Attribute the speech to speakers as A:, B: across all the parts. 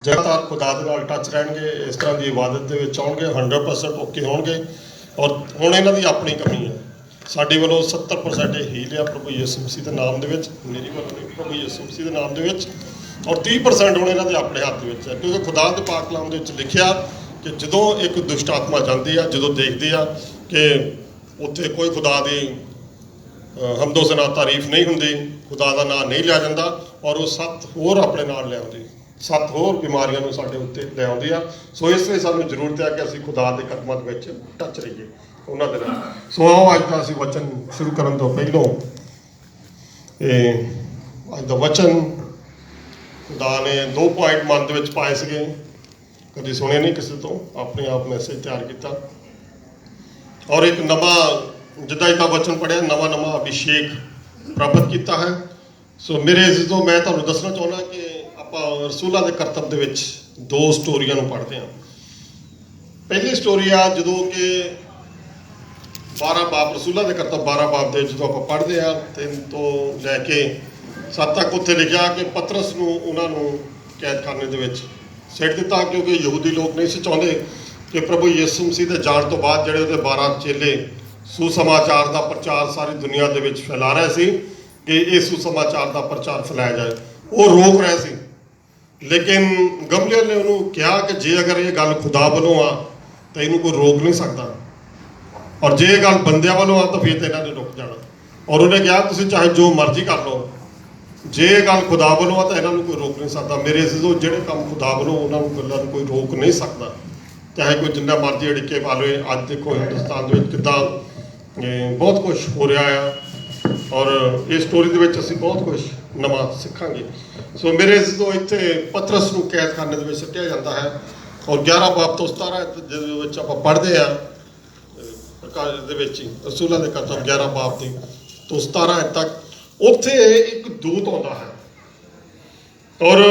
A: ਜ਼ਿਆਦਾਤਰ ਖੁਦਾ ਦੇ ਨਾਲ ਟੱਚ ਰਹਿਣਗੇ, ਇਸ ਤਰ੍ਹਾਂ ਦੀ ਇਬਾਦਤ ਦੇ ਵਿੱਚ ਆਉਣਗੇ, 100% ਓਕੇ ਹੋਣਗੇ। ਔਰ ਹੁਣ ਇਹਨਾਂ ਦੀ ਆਪਣੀ ਕਮੀ ਹੈ, ਸਾਡੀ ਵੱਲੋਂ 70% ਇਹ ਹੀਲ ਆ ਪ੍ਰਭੂ ਯਿਸੂ ਮਸੀਹ ਦੇ ਨਾਮ ਦੇ ਵਿੱਚ, ਮੇਰੀ ਵੱਲੋਂ ਨਹੀਂ, ਪ੍ਰਭੂ ਯਿਸੂ ਮਸੀਹ ਦੇ ਨਾਮ ਦੇ ਵਿੱਚ। ਔਰ 30% ਹੁਣ ਇਹਨਾਂ ਦੇ ਆਪਣੇ ਹੱਥ ਵਿੱਚ ਹੈ, ਕਿਉਂਕਿ ਖੁਦਾ ਦੇ ਪਾਕ ਕਲਾਮ ਦੇ ਵਿੱਚ ਲਿਖਿਆ ਕਿ ਜਦੋਂ ਇੱਕ ਦੁਸ਼ਟ ਆਤਮਾ ਜਾਂਦੀ ਆ, ਜਦੋਂ ਦੇਖਦੀ ਆ ਕਿ ਉੱਥੇ ਕੋਈ ਖੁਦਾ ਦੀ ਹਮਦੋ ਸਨਾ ਤਾਰੀਫ ਨਹੀਂ ਹੁੰਦੀ, ਖੁਦਾ ਦਾ ਨਾਂ ਨਹੀਂ ਲਿਆ ਜਾਂਦਾ, ਔਰ ਉਹ 7 ਹੋਰ ਆਪਣੇ ਨਾਲ ਲਿਆਉਂਦੀ, 7 ਹੋਰ ਬਿਮਾਰੀਆਂ ਨੂੰ ਸਾਡੇ ਉੱਤੇ ਲੈ ਆਉਂਦੀ ਆ। ਸੋ ਇਸ ਲਈ ਸਾਨੂੰ ਜ਼ਰੂਰਤ ਹੈ ਕਿ ਅਸੀਂ ਖੁਦਾ ਦੇ ਕਦਮਾਂ ਦੇ ਵਿੱਚ ਟੱਚ ਰਹੀਏ ਉਹਨਾਂ ਦੇ ਨਾਲ। ਸੋ ਆਓ ਅੱਜ ਦਾ ਅਸੀਂ ਵਚਨ ਸ਼ੁਰੂ ਕਰਨ ਤੋਂ ਪਹਿਲੋਂ ਅੱਜ ਦਾ ਵਚਨ ਖੁਦਾ ਨੇ 2 ਪੁਆਇੰਟ ਮਨ ਦੇ ਵਿੱਚ ਪਾਏ ਸੀਗੇ, ਕਦੀ ਸੁਣੇ ਨਹੀਂ ਕਿਸੇ ਤੋਂ, ਆਪਣੇ ਆਪ ਮੈਸੇਜ ਤਿਆਰ ਕੀਤਾ। ਔਰ ਇੱਕ ਨਵਾਂ ਜਿੱਦਾਂ ਵਚਨ ਪੜ੍ਹਿਆ, ਨਵਾਂ ਅਭਿਸ਼ੇਕ ਪ੍ਰਾਪਤ ਕੀਤਾ ਹੈ। ਸੋ ਮੇਰੇ ਅਜ਼ੀਜ਼ੋ, ਮੈਂ ਤੁਹਾਨੂੰ ਦੱਸਣਾ ਚਾਹੁੰਦਾ ਕਿ ਆਪਾਂ ਰਸੂਲਾਂ ਦੇ ਕਰਤੱਵ ਦੇ ਵਿੱਚ 2 ਸਟੋਰੀਆਂ ਨੂੰ ਪੜ੍ਹਦੇ ਹਾਂ। ਪਹਿਲੀ ਸਟੋਰੀ ਆ ਜਦੋਂ ਕਿ 12 ਬਾਬ, ਰਸੂਲਾਂ ਦੇ ਕਰਤੱਵ 12 ਬਾਬ ਦੇ ਜਦੋਂ ਆਪਾਂ ਪੜ੍ਹਦੇ ਹਾਂ 3 ਤੋਂ ਲੈ ਕੇ 7 ਤੱਕ, ਉੱਥੇ ਲਿਖਿਆ ਕਿ ਪਤਰਸ ਨੂੰ ਉਹਨਾਂ ਨੂੰ ਕੈਦਖਾਨੇ ਦੇ ਵਿੱਚ ਸਿੱਟ ਦਿੱਤਾ, ਕਿਉਂਕਿ ਯਹੂਦੀ ਲੋਕ ਨਹੀਂ ਸੀ ਚਾਹੁੰਦੇ ਕਿ ਪ੍ਰਭੂ ਯਿਸੂ ਮਸੀਹ ਦੇ ਜਾਣ ਤੋਂ ਬਾਅਦ ਜਿਹੜੇ ਉਹਦੇ 12 ਚੇਲੇ ਸੁਸਮਾਚਾਰ ਦਾ ਪ੍ਰਚਾਰ ਸਾਰੀ ਦੁਨੀਆ ਦੇ ਵਿੱਚ ਫੈਲਾ ਰਹੇ ਸੀ ਕਿ ਇਹ ਸੁਸਮਾਚਾਰ ਦਾ ਪ੍ਰਚਾਰ ਫੈਲਾਇਆ ਜਾਏ, ਉਹ ਰੋਕ ਰਹੇ ਸੀ। ਲੇਕਿਨ ਗਮਲੀਏਲ ਨੇ ਉਹਨੂੰ ਕਿਹਾ ਕਿ ਜੇ ਅਗਰ ਇਹ ਗੱਲ ਖੁਦਾ ਵੱਲੋਂ ਆ ਤਾਂ ਇਹਨੂੰ ਕੋਈ ਰੋਕ ਨਹੀਂ ਸਕਦਾ, ਔਰ ਜੇ ਇਹ ਗੱਲ ਬੰਦਿਆਂ ਵੱਲੋਂ ਆ ਤਾਂ ਫਿਰ ਤਾਂ ਇਹਨਾਂ ਨੇ ਰੁਕ ਜਾਣਾ। ਔਰ ਉਹਨੇ ਕਿਹਾ ਤੁਸੀਂ ਚਾਹੇ ਜੋ ਮਰਜ਼ੀ ਕਰ ਲਓ, ਜੇ ਇਹ ਗੱਲ ਖੁਦਾ ਵੱਲੋਂ ਆ ਤਾਂ ਇਹਨਾਂ ਨੂੰ ਕੋਈ ਰੋਕ ਨਹੀਂ ਸਕਦਾ। ਮੇਰੇ ਅਜ਼ੀਜ਼ੋ, ਜਿਹੜੇ ਕੰਮ ਖੁਦਾ ਵੱਲੋਂ ਉਹਨਾਂ ਨੂੰ ਗੱਲਾਂ ਨੂੰ ਕੋਈ ਰੋਕ ਨਹੀਂ ਸਕਦਾ, ਚਾਹੇ ਕੋਈ ਜਿੰਨਾ ਮਰਜ਼ੀ ਅੜਿੱਕੇ ਪਾ ਲਵੇ। ਅੱਜ ਦੇਖੋ ਹਿੰਦੁਸਤਾਨ ਦੇ ਵਿੱਚ ਕਿੱਦਾਂ ਬਹੁਤ ਕੁਝ ਹੋ ਰਿਹਾ ਆ, ਔਰ ਇਸ ਸਟੋਰੀ ਦੇ ਵਿੱਚ ਅਸੀਂ ਬਹੁਤ ਕੁਝ ਨਵਾਂ ਸਿੱਖਾਂਗੇ। ਸੋ ਮੇਰੇ ਅਜ਼ੀਜ਼ੋ, ਇੱਥੇ ਪਤਰਸ ਨੂੰ ਕੈਦਖਾਨੇ ਦੇ ਵਿੱਚ ਸੁੱਟਿਆ ਜਾਂਦਾ ਹੈ, ਔਰ 11 ਬਾਬ ਤੋਂ 17 ਜਿਹਦੇ ਵਿੱਚ ਆਪਾਂ ਪੜ੍ਹਦੇ ਹਾਂ ਪ੍ਰਕਾਸ਼ ਦੇ ਵਿੱਚ ਹੀ, ਰਸੂਲਾਂ ਦੇ ਕਰਤੱਵ 11 ਬਾਬ ਦੇ ਤੋਂ 17 ਤੱਕ, ਉੱਥੇ ਇੱਕ ਦੂਤ ਆਉਂਦਾ ਹੈ, ਔਰ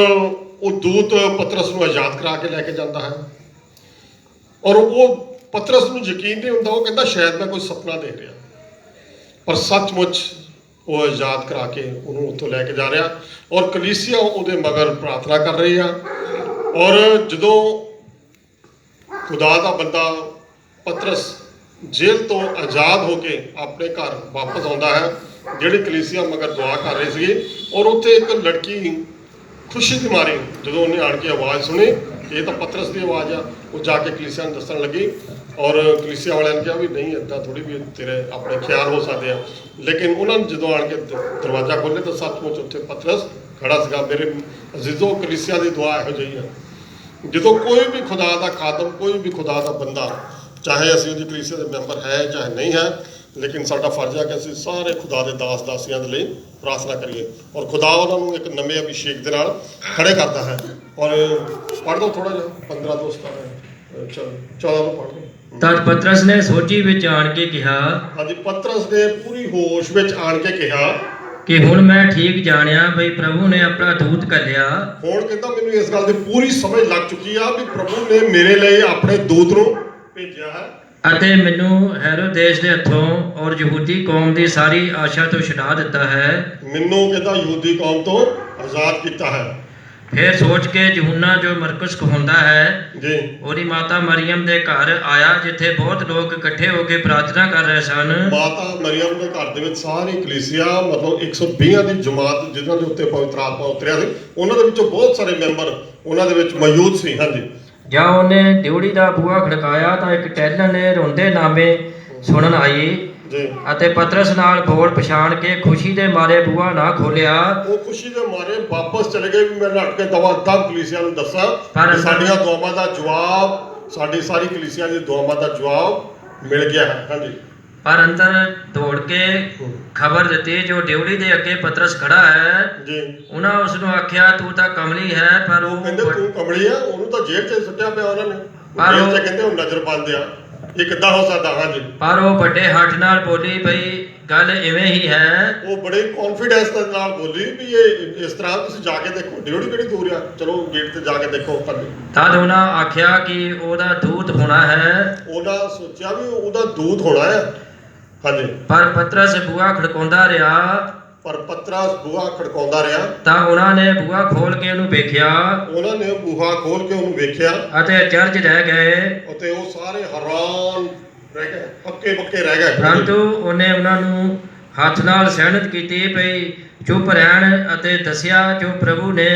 A: ਉਹ ਦੂਤ ਪਤਰਸ ਨੂੰ ਆਜ਼ਾਦ ਕਰਾ ਕੇ ਲੈ ਕੇ ਜਾਂਦਾ ਹੈ। ਔਰ ਉਹ ਪਤਰਸ ਨੂੰ ਯਕੀਨ ਨਹੀਂ ਹੁੰਦਾ, ਉਹ ਕਹਿੰਦਾ ਸ਼ਾਇਦ ਮੈਂ ਕੋਈ ਸੁਪਨਾ ਦੇਖ ਰਿਹਾ, ਪਰ ਸੱਚਮੁੱਚ ਉਹ ਆਜ਼ਾਦ ਕਰਾ ਕੇ ਉਹਨੂੰ ਉੱਥੋਂ ਲੈ ਕੇ ਜਾ ਰਿਹਾ, ਔਰ ਕਲੀਸਿਆ ਉਹਦੇ ਮਗਰ ਪ੍ਰਾਰਥਨਾ ਕਰ ਰਹੀ ਆ। ਔਰ ਜਦੋਂ ਖੁਦਾ ਦਾ ਬੰਦਾ ਪਤਰਸ ਜੇਲ੍ਹ ਤੋਂ ਆਜ਼ਾਦ ਹੋ ਕੇ ਆਪਣੇ ਘਰ ਵਾਪਸ ਆਉਂਦਾ ਹੈ, ਜਿਹੜੀ ਕਲੀਸਿਆ ਮਗਰ ਦੁਆ ਕਰ ਰਹੀ ਸੀ, ਔਰ ਉੱਥੇ ਇੱਕ ਲੜਕੀ ਖੁਸ਼ੀ ਦੀ ਮਾਰੀ ਜਦੋਂ ਉਹਨੇ ਆਣ ਕੇ ਆਵਾਜ਼ ਸੁਣੀ ਕਿ ਇਹ ਤਾਂ ਪਤਰਸ ਦੀ ਆਵਾਜ਼ ਆ, ਉਹ ਜਾ ਕੇ ਕਲੀਸਿਆ ਨੂੰ ਦੱਸਣ ਲੱਗੀ। ਔਰ ਕਲੀਸਿਆ ਵਾਲਿਆਂ ਨੇ ਕਿਹਾ ਵੀ ਨਹੀਂ, ਇੱਦਾਂ ਥੋੜ੍ਹੀ ਵੀ ਤੇਰੇ ਆਪਣੇ ਖਿਆਲ ਹੋ ਸਕਦੇ ਆ। ਲੇਕਿਨ ਉਹਨਾਂ ਨੇ ਜਦੋਂ ਆਣ ਕੇ ਦਰਵਾਜ਼ਾ ਖੋਲ੍ਹਿਆ ਤਾਂ ਸੱਚਮੁੱਚ ਉੱਥੇ ਪਤਰਸ ਖੜਾ ਸੀਗਾ। ਮੇਰੇ ਅਜ਼ੀਜ਼ੋ, ਕਲੀਸਿਆ ਦੀ ਦੁਆ ਇਹੋ ਜਿਹੀ ਆ, ਜਦੋਂ ਕੋਈ ਵੀ ਖੁਦਾ ਦਾ ਖਾਦਮ, ਕੋਈ ਵੀ ਖੁਦਾ ਦਾ ਬੰਦਾ, ਚਾਹੇ ਅਸੀਂ ਉਹਦੀ ਕਲੀਸਿਆ ਦੇ ਮੈਂਬਰ ਹੈ ਚਾਹੇ ਨਹੀਂ ਹੈ, ਲੇਕਿਨ ਸਾਡਾ ਫਰਜ਼ ਹੈ ਕਿ ਅਸੀਂ ਸਾਰੇ ਖੁਦਾ ਦੇ ਦਾਸ ਦਾਸੀਆਂ ਦੇ ਲਈ ਪ੍ਰਾਰਥਨਾ ਕਰੀਏ, ਔਰ ਖੁਦਾ ਉਹਨਾਂ ਨੂੰ ਇੱਕ ਨਵੇਂ ਅਭਿਸ਼ੇਕ ਦੇ ਨਾਲ ਖੜੇ ਕਰਦਾ ਹੈ। ਔਰ ਪੜ੍ਹ ਦਿਓ ਥੋੜ੍ਹਾ ਜਿਹਾ 15 ਤੋਂ 17 14 ਤੋਂ ਪੜ੍ਹ ਦਿਓ।
B: ਤਦ ਪਤਰਸ ਨੇ ਸੋਝੀ ਵਿੱਚ ਆਣ ਕੇ ਕਿਹਾ,
A: ਹਾਂਜੀ, ਪਤਰਸ ਨੇ ਪੂਰੀ ਹੋਸ਼ ਵਿੱਚ ਆਣ ਕੇ ਕਿਹਾ
B: ਕਿ ਹੁਣ ਮੈਂ ਠੀਕ ਜਾਣਿਆ ਬਈ ਪ੍ਰਭੂ ਨੇ ਆਪਣਾ ਦੂਤ ਘੱਲਿਆ।
A: ਹੁਣ ਕਹਿੰਦਾ ਮੈਨੂੰ ਇਸ ਗੱਲ ਦੀ ਪੂਰੀ ਸਮਝ ਲੱਗ ਚੁੱਕੀ ਆ ਵੀ ਪ੍ਰਭੂ ਨੇ ਮੇਰੇ ਲਈ ਆਪਣੇ ਦੂਤ ਨੂੰ ਭੇਜਿਆ ਹੈ,
B: ਅਤੇ ਮੈਨੂੰ ਹੈਰੋਦੇਸ ਦੇ ਹੱਥੋਂ ਔਰ ਯਹੂਦੀ ਕੌਮ ਦੀ ਸਾਰੀ ਆਸ਼ਾ ਤੋਂ ਛੁਡਾ ਦਿੱਤਾ ਹੈ।
A: ਮੈਨੂੰ ਕਹਿੰਦਾ ਯਹੂਦੀ ਕੌਮ ਤੋਂ ਆਜ਼ਾਦ ਕੀਤਾ ਹੈ।
B: ਫਿਰ ਸੋਚ ਕੇ ਯਹੂਨਾ ਜੋ ਮਰਕੁਸ ਕਹਾਉਂਦਾ ਹੈ
A: ਜੀ,
B: ਉਹਦੀ ਮਾਤਾ ਮਰੀਅਮ ਦੇ ਘਰ ਆਇਆ, ਜਿੱਥੇ ਬਹੁਤ ਲੋਕ ਇਕੱਠੇ ਹੋ ਕੇ ਪ੍ਰਾਰਥਨਾ ਕਰ ਰਹੇ ਸਨ।
A: ਮਾਤਾ ਮਰੀਅਮ ਦੇ ਘਰ ਦੇ ਵਿੱਚ ਸਾਰੀ ਕਲੀਸਿਆ, ਮਤਲਬ 120 ਦੀ ਜਮਾਤ ਜਿਹਨਾਂ ਦੇ ਉੱਤੇ ਪਵਿੱਤਰ ਆਤਮਾ ਉਤਰਿਆ ਸੀ, ਉਹਨਾਂ ਦੇ ਵਿੱਚੋਂ ਬਹੁਤ ਸਾਰੇ ਮੈਂਬਰ ਉਹਨਾਂ ਦੇ ਵਿੱਚ ਮੌਜੂਦ ਸੀ। ਹਾਂਜੀ,
B: ਜਾਂ ਉਹਨੇ ਡਿਉੜੀ ਦਾ ਬੂਹਾ ਖੜਕਾਇਆ ਤਾਂ ਇੱਕ ਟਹਿਲਣ ਨੇ ਰੋਂਦੇ ਨਾਮੇ ਸੁਣਨ ਆਈ
A: ਜੀ,
B: ਅਤੇ ਪਤਰਸ ਨਾਲ ਬੋਲ ਪਛਾਣ ਕੇ ਖੁਸ਼ੀ ਦੇ ਮਾਰੇ ਬੂਹਾ ਨਾ ਖੋਲਿਆ।
A: ਉਹ ਖੁਸ਼ੀ ਦੇ ਮਾਰੇ ਵਾਪਸ ਚਲੇ ਗਏ ਵੀ ਮੈਂ ਨੱਠ ਕੇ ਦਵਾ ਦਮ ਕਲੀਸਿਆ ਨੂੰ ਦੱਸਾਂ ਕਿ ਸਾਡੀਆਂ ਦੁਆਵਾਂ ਦਾ ਜਵਾਬ, ਸਾਡੀ ਸਾਰੀ ਕਲੀਸਿਆ ਦੀ ਦੁਆਵਾਂ ਦਾ ਜਵਾਬ ਮਿਲ ਗਿਆ ਹੈ। ਹਾਂਜੀ,
B: ਪਰ ਅੰਦਰ ਦੌੜ ਕੇ ਖਬਰ ਦਿੱਤੀ ਜੋ ਡਿਉੜੀ ਦੇ ਅੱਗੇ ਪਤਰਸ ਖੜਾ ਹੈ
A: ਜੀ,
B: ਉਹਨਾਂ ਉਸ ਨੂੰ ਆਖਿਆ ਤੂੰ ਤਾਂ ਕਮਲੀ ਹੈ। ਪਰ
A: ਉਹ ਕਹਿੰਦੇ ਤੂੰ ਕਮਲੀ ਆ, ਉਹਨੂੰ ਤਾਂ ਜੇਲ੍ਹ 'ਚ ਸੁੱਟਿਆ ਪਿਆ ਉਹਨਾਂ ਨੇ,
B: ਪਰ
A: ਜੇਲ੍ਹ 'ਚ ਕਹਿੰਦੇ ਉਹ ਨਜ਼ਰਬੰਦ ਆ, ਇਹ ਕਿੱਦਾਂ ਹੋ ਸਕਦਾ। ਹਾਂਜੀ,
B: ਪਰ ਉਹ ਵੱਡੇ ਹੱਠ ਨਾਲ ਬੋਲੀ ਬਈ ਗੱਲ ਇਵੇਂ ਹੀ ਹੈ।
A: ਉਹ ਬੜੇ ਕੌਨਫੀਡੈਂਸ ਦੇ ਨਾਲ ਬੋਲੀ ਵੀ ਇਹ ਇਸ ਤਰ੍ਹਾਂ, ਤੁਸੀਂ ਜਾ ਕੇ ਦੇਖੋ, ਡਿਉੜੀ ਕਿਹੜੀ ਦੂਰ ਆ, ਚਲੋ ਗੇਟ ਤੇ ਜਾ ਕੇ ਦੇਖੋ।
B: ਤਦ ਉਹਨਾਂ ਆਖਿਆ ਕਿ ਉਹਦਾ ਦੂਤ ਹੋਣਾ ਹੈ।
A: ਉਹਨਾਂ ਸੋਚਿਆ ਵੀ ਉਹਦਾ ਦੂਤ ਹੋਣਾ ਹੈ। ਹਾਂਜੀ,
B: ਪਰ ਪਤਰਸ ਬੂਹਾ ਖੜਕਾਉਂਦਾ ਰਿਹਾ
A: ਪਰ ਪਤਰਸ ਬੂਹਾ ਖੜਕਾਉਂਦਾ ਰਿਹਾ।
B: ਤਾਂ ਉਹਨਾਂ ਨੇ ਬੂਹਾ ਖੋਲ ਕੇ ਉਹਨੂੰ ਵੇਖਿਆ
A: ਉਹਨਾਂ ਨੇ ਬੂਹਾ ਖੋਲ ਕੇ ਉਹਨੂੰ ਵੇਖਿਆ
B: ਅਤੇ ਅਚਰਜ ਰਹਿ ਗਏ,
A: ਅਤੇ ਉਹ ਸਾਰੇ ਹੈਰਾਨ ਰਹਿ ਗਏ, ਹੱਕੇ ਬੱਕੇ ਰਹਿ ਗਏ।
B: ਪਰੰਤੂ ਉਹਨੇ ਉਹਨਾਂ ਨੂੰ ਹੱਥ ਨਾਲ ਸਹਿਣਤ ਕੀਤੀ ਪਈ ਚੁੱਪ ਰਹਿਣ ਅਤੇ ਦੱਸਿਆ ਜੋ ਪ੍ਰਭੂ ਨੇ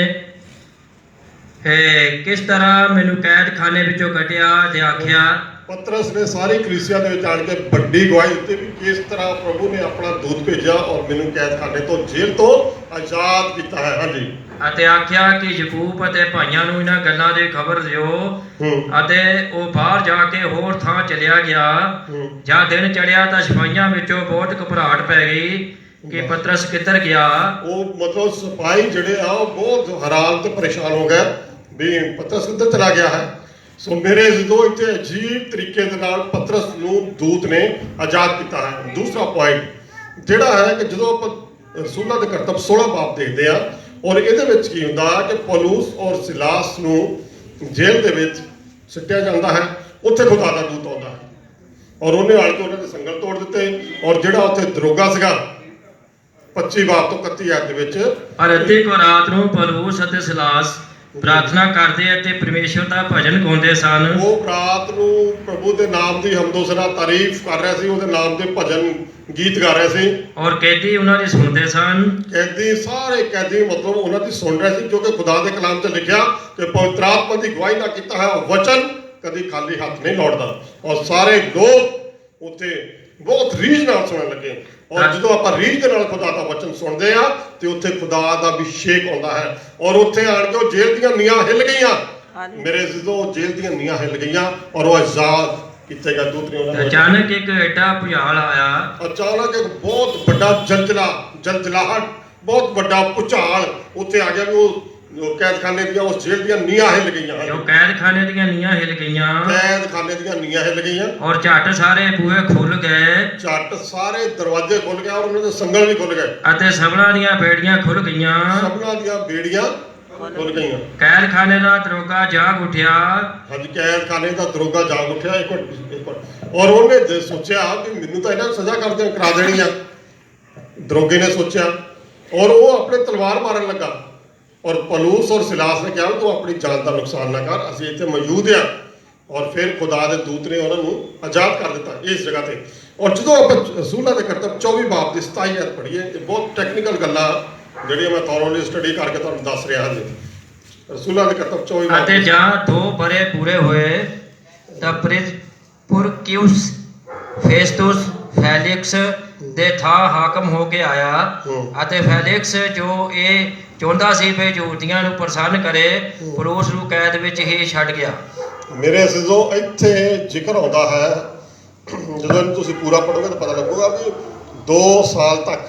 B: ਕਿਸ ਤਰ੍ਹਾਂ ਮੈਨੂੰ ਕੈਦਖਾਨੇ ਵਿੱਚੋਂ ਕੱਢਿਆ ਤੇ ਆਖਿਆ।
A: ਪਤਰਸ ਨੇ ਸਾਰੀ ਕਲੀਸਿਆ ਦੇ ਵਿੱਚ ਆਣ ਕੇ ਵੱਡੀ ਗਵਾਹੀ ਦਿੱਤੀ ਵੀ ਕਿਸ ਤਰ੍ਹਾਂ ਪ੍ਰਭੂ ਨੇ ਆਪਣਾ ਦੂਤ ਭੇਜਿਆ ਔਰ ਮੈਨੂੰ ਕੈਦਖਾਨੇ ਤੋਂ, ਜੇਲ੍ਹ ਤੋਂ ਆਜ਼ਾਦ ਕੀਤਾ ਹੈ। ਹਾਂਜੀ।
B: ਅਤੇ ਆਖਿਆ ਕਿ ਯਕੂਬ ਅਤੇ ਭਾਈਆਂ ਨੂੰ ਇਹਨਾਂ ਗੱਲਾਂ ਦੀ ਖਬਰ ਦਿਓ। ਅਤੇ ਉਹ ਬਾਹਰ ਜਾ ਕੇ ਹੋਰ ਥਾਂ ਚਲਿਆ ਗਿਆ। ਜਦ ਦਿਨ ਚੜਿਆ ਤਾਂ ਸਿਪਾਹੀਆਂ ਵਿੱਚੋਂ ਬਹੁਤ ਘਬਰਾਹਟ ਪੈ ਗਈ ਕਿ ਪਤਰਸ ਕਿੱਧਰ ਗਿਆ। ਉਹ
A: ਮਤਲਬ ਸਿਪਾਹੀ ਜਿਹੜੇ ਆ ਉਹ ਬਹੁਤ ਹੈਰਾਨ ਤੇ ਪਰੇਸ਼ਾਨ ਹੋ ਗਏ ਵੀ ਪਤਰਸ ਕਿੱਧਰ ਚਲਾ ਗਿਆ ਹੈ। ਸੋ ਮੇਰੇ ਜਦੋਂ ਇੱਥੇ ਅਜੀਬ ਤਰੀਕੇ ਦੇ ਨਾਲ ਪਤਰਸ ਨੂੰ ਦੂਤ ਨੇ ਆਜ਼ਾਦ ਕੀਤਾ ਹੈ। ਦੂਸਰਾ ਪੁਆਇੰਟ ਜਿਹੜਾ ਹੈ ਕਿ ਜਦੋਂ ਆਪਾਂ ਰਸੂਲਾਂ ਦੇ ਕਰਤੱਵ 16 ਬਾਬ ਦੇਖਦੇ ਆ ਔਰ ਇਹਦੇ ਵਿੱਚ ਕੀ ਹੁੰਦਾ ਕਿ ਪੌਲੂਸ ਔਰ ਸਿਲਾਸ ਨੂੰ ਜੇਲ੍ਹ ਦੇ ਵਿੱਚ ਸਿੱਟਿਆ ਜਾਂਦਾ ਹੈ। ਉੱਥੇ ਖੁਦਾ ਦਾ ਦੂਤ ਆਉਂਦਾ ਹੈ ਔਰ ਉਹਨੇ ਆਣ ਕੇ ਉਹਨਾਂ ਦੇ ਸੰਗਲ ਤੋੜ ਦਿੱਤੇ ਔਰ ਜਿਹੜਾ ਉੱਥੇ ਦਰੋਗਾ ਸੀਗਾ 25 ਬਾਬ ਤੋਂ 31 ਆਇਤ ਦੇ ਵਿੱਚ,
B: ਪਰ ਅੱਧੀ ਕੁ ਰਾਤ ਨੂੰ ਪੌਲੂਸ ਅਤੇ ਸਿਲਾਸ ਪ੍ਰਾਰਥਨਾ ਕਰਦੇ ਅਤੇ ਪਰਮੇਸ਼ਵਰ ਦਾ ਭਜਨ ਗਾਉਂਦੇ ਸਨ।
A: ਉਹ ਰਾਤ ਨੂੰ ਪ੍ਰਭੂ ਦੇ ਨਾਮ ਦੀ ਹਮਦੋਸਨਾ ਤਾਰੀਫ ਕਰ ਰਿਹਾ ਸੀ, ਉਹਦੇ ਨਾਮ ਦੇ ਭਜਨ ਗੀਤ ਗਾ ਰਿਹਾ ਸੀ
B: ਔਰ ਕੈਦੀ ਉਹਨਾਂ ਦੀ ਸੁਣਦੇ ਸਨ।
A: ਕੈਦੀ, ਸਾਰੇ ਕੈਦੀ ਮਤਲਬ ਉਹਨਾਂ ਦੀ ਸੁਣ ਰਹੇ ਸੀ ਕਿਉਂਕਿ ਖੁਦਾ ਦੇ ਕਲਾਮ 'ਚ ਲਿਖਿਆ ਕਿ ਪਵਿੱਤਰ ਆਤਮਾ ਦੀ ਗਵਾਹੀ ਨਾਲ ਕੀਤਾ ਹੈ ਵਚਨ ਕਦੀ ਖਾਲੀ ਹੱਥ ਨਹੀਂ ਲੌਟਦਾ। ਔਰ ਸਾਰੇ ਲੋਕ ਉੱਥੇ ਬਹੁਤ ਰੀਝ ਨਾਲ ਸੁਣਨ ਲੱਗੇ ਔਰ ਜਦੋਂ ਆਪਾਂ ਰੀਝ ਦੇ ਨਾਲ ਖੁਦਾ ਦਾ ਵਚਨ ਸੁਣਦੇ ਆ ਤੇ ਉੱਥੇ ਖੁਦਾ ਦਾ ਅਭਿਸ਼ੇਕ ਆਉਂਦਾ ਹੈ ਔਰ ਉੱਥੇ ਆਣ ਕੇ ਉਹ ਜੇਲ੍ਹ ਦੀਆਂ ਨੀਹਾਂ ਹਿੱਲ ਗਈਆਂ। ਮੇਰੇ ਜਦੋਂ ਜੇਲ੍ਹ ਦੀਆਂ ਨੀਹਾਂ ਹਿੱਲ ਗਈਆਂ ਔਰ ਉਹ ਆਜ਼ਾਦ ਕੀਤੇ ਗਏ ਦੂਤ ਨੇ ਉਹਨਾਂ ਨੂੰ।
B: ਅਚਾਨਕ ਇੱਕ ਐਡਾ ਭੁਚਾਲ ਆਇਆ।
A: ਅਚਾਨਕ ਇੱਕ ਬਹੁਤ ਵੱਡਾ ਜਲਜਲਾਹਟ, ਬਹੁਤ ਵੱਡਾ ਭੁਚਾਲ ਉੱਥੇ ਆ ਗਿਆ ਵੀ ਉਹ ਕੈਦਖਾਨੇ ਦੀਆਂ, ਉਸ ਜੇਲ੍ਹ ਦੀਆਂ ਨੀਹਾਂ ਹਿੱਲ ਗਈਆਂ।
B: ਜੋ ਕੈਦਖਾਨੇ ਦੀਆਂ ਨੀਹਾਂ ਹਿੱਲ ਗਈਆਂ,
A: ਕੈਦਖਾਨੇ ਦੀਆਂ ਨੀਹਾਂ ਹਿੱਲ ਗਈਆਂ
B: ਔਰ ਝੱਟ ਸਾਰੇ ਬੂਹੇ ਖੁੱਲ ਗਏ,
A: ਝੱਟ ਸਾਰੇ ਦਰਵਾਜ਼ੇ ਖੁੱਲ ਗਏ ਔਰ ਉਹਨਾਂ ਦੇ ਸੰਗਲ ਵੀ ਖੁੱਲ ਗਏ
B: ਅਤੇ ਸਭਨਾਂ ਦੀਆਂ ਬੇੜੀਆਂ ਖੁੱਲ ਗਈਆਂ।
A: ਸਭਨਾਂ ਦੀਆਂ ਬੇੜੀਆਂ ਖੁੱਲ ਗਈਆਂ।
B: ਕੈਦਖਾਨੇ ਦਾ ਦਰੋਗਾ ਜਾਗ ਉੱਠਿਆ।
A: ਹਾਂਜੀ, ਕੈਦਖਾਨੇ ਦਾ ਦਰੋਗਾ ਜਾਗ ਉੱਠਿਆ। ਇੱਕ ਮਿੰਟ ਔਰ ਉਹਨੇ ਸੋਚਿਆ ਕਿ ਮੈਨੂੰ ਤਾਂ ਇਹਨਾਂ ਨੂੰ ਸਜ਼ਾ ਕਰਦੇ ਕਰਾ ਦੇਣੀ ਆ। ਦਰੋਗੇ ਨੇ ਸੋਚਿਆ ਔਰ ਉਹ ਆਪਣੇ ਤਲਵਾਰ ਮਾਰਨ ਲੱਗਾ ਔਰ ਪੌਲੂਸ ਔਰ ਸਿਲਾਸ ਨੇ ਕਿਹਾ ਤੂੰ ਆਪਣੀ ਜਾਨ ਦਾ ਨੁਕਸਾਨ ਨਾ ਕਰ, ਅਸੀਂ ਇੱਥੇ ਮੌਜੂਦ ਆ। ਔਰ ਫਿਰ ਖੁਦਾ ਦੇ ਦੂਤ ਨੇ ਉਹਨਾਂ ਨੂੰ ਆਜ਼ਾਦ ਕਰ ਦਿੱਤਾ ਇਸ ਜਗ੍ਹਾ ਤੇ। ਔਰ ਜਦੋਂ ਆਪਾਂ ਰਸੂਲਾਂ ਦੇ ਕਰਤੱਵ 24 ਬਾਬ ਦੀ 27 ਆਇਤ ਪੜ੍ਹੀਏ, ਇਹ ਬਹੁਤ ਟੈਕਨੀਕਲ ਗੱਲਾਂ ਜਿਹੜੀਆਂ ਮੈਂ ਥੋਰੋਲੀ ਸਟੱਡੀ ਕਰਕੇ ਤੁਹਾਨੂੰ ਦੱਸ ਰਿਹਾ ਹਾਂ ਜੀ। ਰਸੂਲਾਂ ਦੇ ਕਰਤੱਵ 24 ਬਾਬ
B: ਅਤੇ ਜਾਂ 2 ਬਰੇ ਪੂਰੇ ਹੋਏ ਤਾਂ ਪੁਰਕਿਉਸ ਫੇਸਟੁਸ ਫੈਲਿਕਸ ਦੇ ਥਾਂ ਹਾਕਮ ਹੋ ਕੇ ਆਇਆ ਅਤੇ ਫੈਲਿਕਸ ਜੋ ਇਹ ਚਾਹੁੰਦਾ ਸੀ ਵੀ ਯਹੂਦੀਆਂ ਨੂੰ ਪ੍ਰਸੰਨ ਕਰੇ, ਪੌਲੂਸ ਨੂੰ ਕੈਦ ਵਿੱਚ ਹੀ ਛੱਡ ਗਿਆ।
A: ਮੇਰੇ ਅਜ਼ੀਜ਼ੋ, ਇੱਥੇ ਜ਼ਿਕਰ ਆਉਂਦਾ ਹੈ, ਜਦੋਂ ਤੁਸੀਂ ਪੂਰਾ ਪੜ੍ਹੋਗੇ ਤਾਂ ਪਤਾ ਲੱਗੂਗਾ ਵੀ 2 ਸਾਲ ਤੱਕ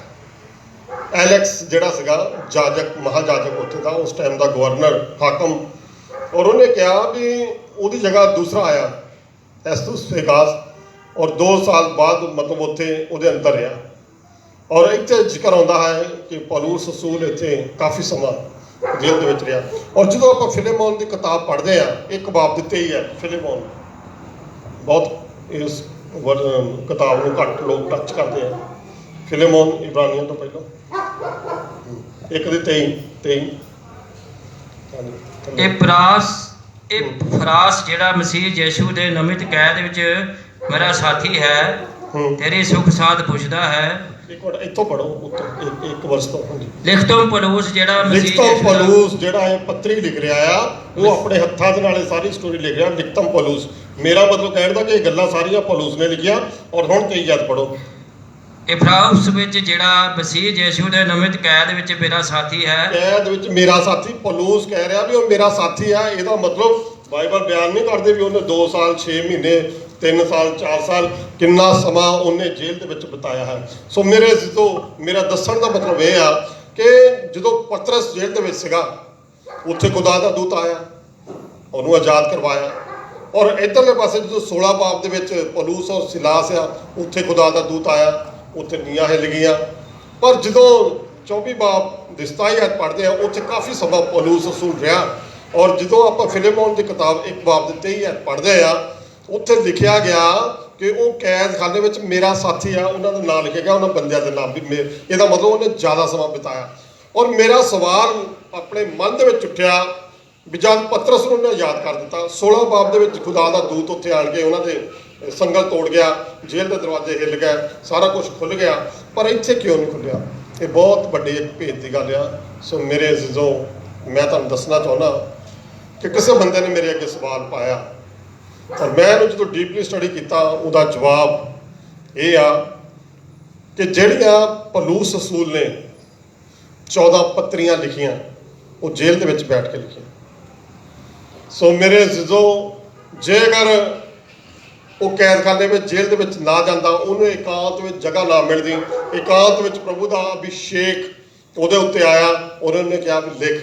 A: ਐਲੈਕਸ ਜਿਹੜਾ ਸੀਗਾ ਜਾਜਕ, ਮਹਾਜਾਜਕ ਉੱਥੇ ਦਾ, ਉਸ ਟਾਈਮ ਦਾ ਗਵਰਨਰ, ਹਾਕਮ, ਔਰ ਉਹਨੇ ਕਿਹਾ ਵੀ ਉਹਦੀ ਜਗ੍ਹਾ ਦੂਸਰਾ ਆਇਆ ਐਸਤੁਸ ਫੇਗਾਸ ਔਰ 2 ਸਾਲ ਬਾਅਦ ਮਤਲਬ ਉੱਥੇ ਉਹਦੇ ਅੰਦਰ ਰਿਹਾ। ਔਰ ਇੱਥੇ ਜ਼ਿਕਰ ਆਉਂਦਾ ਹੈ ਕਿ ਪੌਲੂਸ ਰਸੂਲ ਇੱਥੇ ਕਾਫੀ ਸਮਾਂ ਜੇਲ੍ਹ ਦੇ ਵਿੱਚ ਰਿਹਾ। ਔਰ ਜਦੋਂ ਆਪਾਂ ਫਿਲੇਮੋਨ ਦੀ ਕਿਤਾਬ ਪੜ੍ਹਦੇ ਆ, 1 ਬਾਬ ਦਿੱਤੇ ਹੀ ਹੈ ਫਿਲੇਮੋਨ, ਬਹੁਤ ਇਸ ਕਿਤਾਬ ਨੂੰ ਘੱਟ ਲੋਕ ਟੱਚ ਕਰਦੇ ਆ। ਫਿਲੇਮੋਨ ਇਬਰਾਨੀਆਂ ਤੋਂ ਪਹਿਲਾਂ 1 ਦੇ 23।
B: ਇਹ ਫਰਾਸ ਜਿਹੜਾ ਮਸੀਹ ਯਿਸੂ ਦੇ ਨਮਿਤ ਕੈਦ ਵਿੱਚ ਮੇਰਾ ਸਾਥੀ ਹੈ, ਤੇਰੀ ਸੁਖ ਸਾਧ ਪੁੱਛਦਾ ਹੈ।
A: ਇੱਕ ਵਾਰ ਇੱਥੋਂ ਪੜੋ ਉੱਤੋਂ ਇੱਕ ਵਰਸ ਤੋਂ।
B: ਲਿਖਤੋਂ ਪੌਲੂਸ ਜਿਹੜਾ
A: ਪੌਲੂਸ ਜਿਹੜਾ ਇਹ ਪੱਤਰੀ ਲਿਖ ਰਿਹਾ ਆ, ਉਹ ਆਪਣੇ ਹੱਥਾਂ ਦੇ ਨਾਲ ਇਹ ਸਾਰੀ ਸਟੋਰੀ ਲਿਖ ਰਿਹਾ। ਲਿਖਤਮ ਪੌਲੂਸ, ਮੇਰਾ ਮਤਲਬ ਕਹਿਣ ਦਾ ਕਿ ਇਹ ਗੱਲਾਂ ਸਾਰੀਆਂ ਪੌਲੂਸ ਨੇ ਲਿਖੀਆਂ। ਔਰ ਹੁਣ 23 ਜਦ ਪੜੋ।
B: ਇਫਰਾਉਸ ਵਿੱਚ ਜਿਹੜਾ ਮਸੀਹ ਯਿਸੂ ਦੇ ਨਮਿਤ ਕੈਦ ਵਿੱਚ ਮੇਰਾ ਸਾਥੀ ਹੈ।
A: ਕੈਦ ਵਿੱਚ ਮੇਰਾ ਸਾਥੀ, ਪੌਲੂਸ ਕਹਿ ਰਿਹਾ ਵੀ ਉਹ ਮੇਰਾ ਸਾਥੀ ਆ। ਇਹਦਾ ਮਤਲਬ ਬਾਈਬਲ ਬਿਆਨ ਨਹੀਂ ਕਰਦੇ ਵੀ ਉਹਨੇ 2 ਸਾਲ 6 ਮਹੀਨੇ 3 ਸਾਲ 4 ਸਾਲ ਕਿੰਨਾ ਸਮਾਂ ਉਹਨੇ ਜੇਲ੍ਹ ਦੇ ਵਿੱਚ ਬਿਤਾਇਆ ਹੈ। ਸੋ ਮੇਰਾ ਦੱਸਣ ਦਾ ਮਤਲਬ ਇਹ ਆ ਕਿ ਜਦੋਂ ਪਤਰਸ ਜੇਲ੍ਹ ਦੇ ਵਿੱਚ ਸੀਗਾ, ਉੱਥੇ ਖੁਦਾ ਦਾ ਦੂਤ ਆਇਆ, ਉਹਨੂੰ ਆਜ਼ਾਦ ਕਰਵਾਇਆ। ਔਰ ਇੱਧਰਲੇ ਪਾਸੇ ਜਦੋਂ 16 ਬਾਬ ਦੇ ਵਿੱਚ ਪੌਲੂਸ ਔਰ ਸਿਲਾਸ ਆ, ਉੱਥੇ ਖੁਦਾ ਦਾ ਦੂਤ ਆਇਆ, ਉੱਥੇ ਨੀਹਾਂ ਹਿੱਲ ਗਈਆਂ। ਪਰ ਜਦੋਂ 24 ਬਾਬ ਦੀ 27 ਆਇਤ ਪੜ੍ਹਦੇ ਆ, ਉੱਥੇ ਕਾਫੀ ਸਮਾਂ ਪੌਲੂਸ ਰਸੂਲ ਰਿਹਾ। ਔਰ ਜਦੋਂ ਆਪਾਂ ਫਿਲੇਮੋਨ ਦੀ ਕਿਤਾਬ 1 ਬਾਬ ਦੀ 23 ਆਇਤ ਪੜ੍ਹਦੇ ਆ, ਉੱਥੇ ਲਿਖਿਆ ਗਿਆ ਕਿ ਉਹ ਕੈਦਖਾਨੇ ਵਿੱਚ ਮੇਰਾ ਸਾਥੀ ਆ, ਉਹਨਾਂ ਦਾ ਨਾਮ ਲਿਖਿਆ ਗਿਆ, ਉਹਨਾਂ ਬੰਦਿਆਂ ਦੇ ਨਾਮ ਵੀ ਇਹਦਾ ਮਤਲਬ ਉਹਨੇ ਜ਼ਿਆਦਾ ਸਮਾਂ ਬਿਤਾਇਆ। ਔਰ ਮੇਰਾ ਸਵਾਲ ਆਪਣੇ ਮਨ ਦੇ ਵਿੱਚ ਉੱਠਿਆ ਵੀ ਜਦ ਪਤਰਸ ਨੂੰ ਉਹਨੇ ਯਾਦ ਕਰ ਦਿੱਤਾ, 16 ਬਾਬ ਦੇ ਵਿੱਚ ਖੁਦਾ ਦਾ ਦੂਤ ਉੱਥੇ ਆਣ ਕੇ ਉਹਨਾਂ ਦੇ ਸੰਗਲ ਤੋੜ ਗਿਆ, ਜੇਲ੍ਹ ਦੇ ਦਰਵਾਜ਼ੇ ਹਿੱਲ ਗਏ, ਸਾਰਾ ਕੁਝ ਖੁੱਲ੍ਹ ਗਿਆ, ਪਰ ਇੱਥੇ ਕਿਉਂ ਨਹੀਂ ਖੁੱਲ੍ਹਿਆ? ਇਹ ਬਹੁਤ ਵੱਡੀ ਇੱਕ ਭੇਦ ਦੀ ਗੱਲ ਆ। ਸੋ ਮੇਰੇ ਅਜ਼ੀਜ਼ੋ, ਮੈਂ ਤੁਹਾਨੂੰ ਦੱਸਣਾ ਚਾਹੁੰਦਾ ਕਿ ਕਿਸੇ ਬੰਦੇ ਨੇ ਮੇਰੇ ਅੱਗੇ ਸਵਾਲ ਪਾਇਆ ਔਰ ਮੈਂ ਇਹਨੂੰ ਜਦੋਂ ਡੀਪਲੀ ਸਟੱਡੀ ਕੀਤਾ, ਉਹਦਾ ਜਵਾਬ ਇਹ ਆ ਕਿ ਜਿਹੜੀਆਂ ਪੌਲੁਸ ਰਸੂਲ ਨੇ 14 ਪੱਤਰੀਆਂ ਲਿਖੀਆਂ, ਉਹ ਜੇਲ੍ਹ ਦੇ ਵਿੱਚ ਬੈਠ ਕੇ ਲਿਖੀਆਂ। ਸੋ ਮੇਰੇ ਅਜ਼ੀਜ਼ੋ, ਜੇਕਰ ਉਹ ਕੈਦਖਾਨੇ ਵਿੱਚ, ਜੇਲ੍ਹ ਦੇ ਵਿੱਚ ਨਾ ਜਾਂਦਾ, ਉਹਨੂੰ ਇਕਾਂਤ ਵਿੱਚ ਜਗ੍ਹਾ ਨਾ ਮਿਲਦੀ, ਇਕਾਂਤ ਵਿੱਚ ਪ੍ਰਭੂ ਦਾ ਅਭਿਸ਼ੇਕ ਉਹਦੇ ਉੱਤੇ ਆਇਆ, ਉਹਨਾਂ ਨੇ ਕਿਹਾ ਵੀ ਲਿਖ।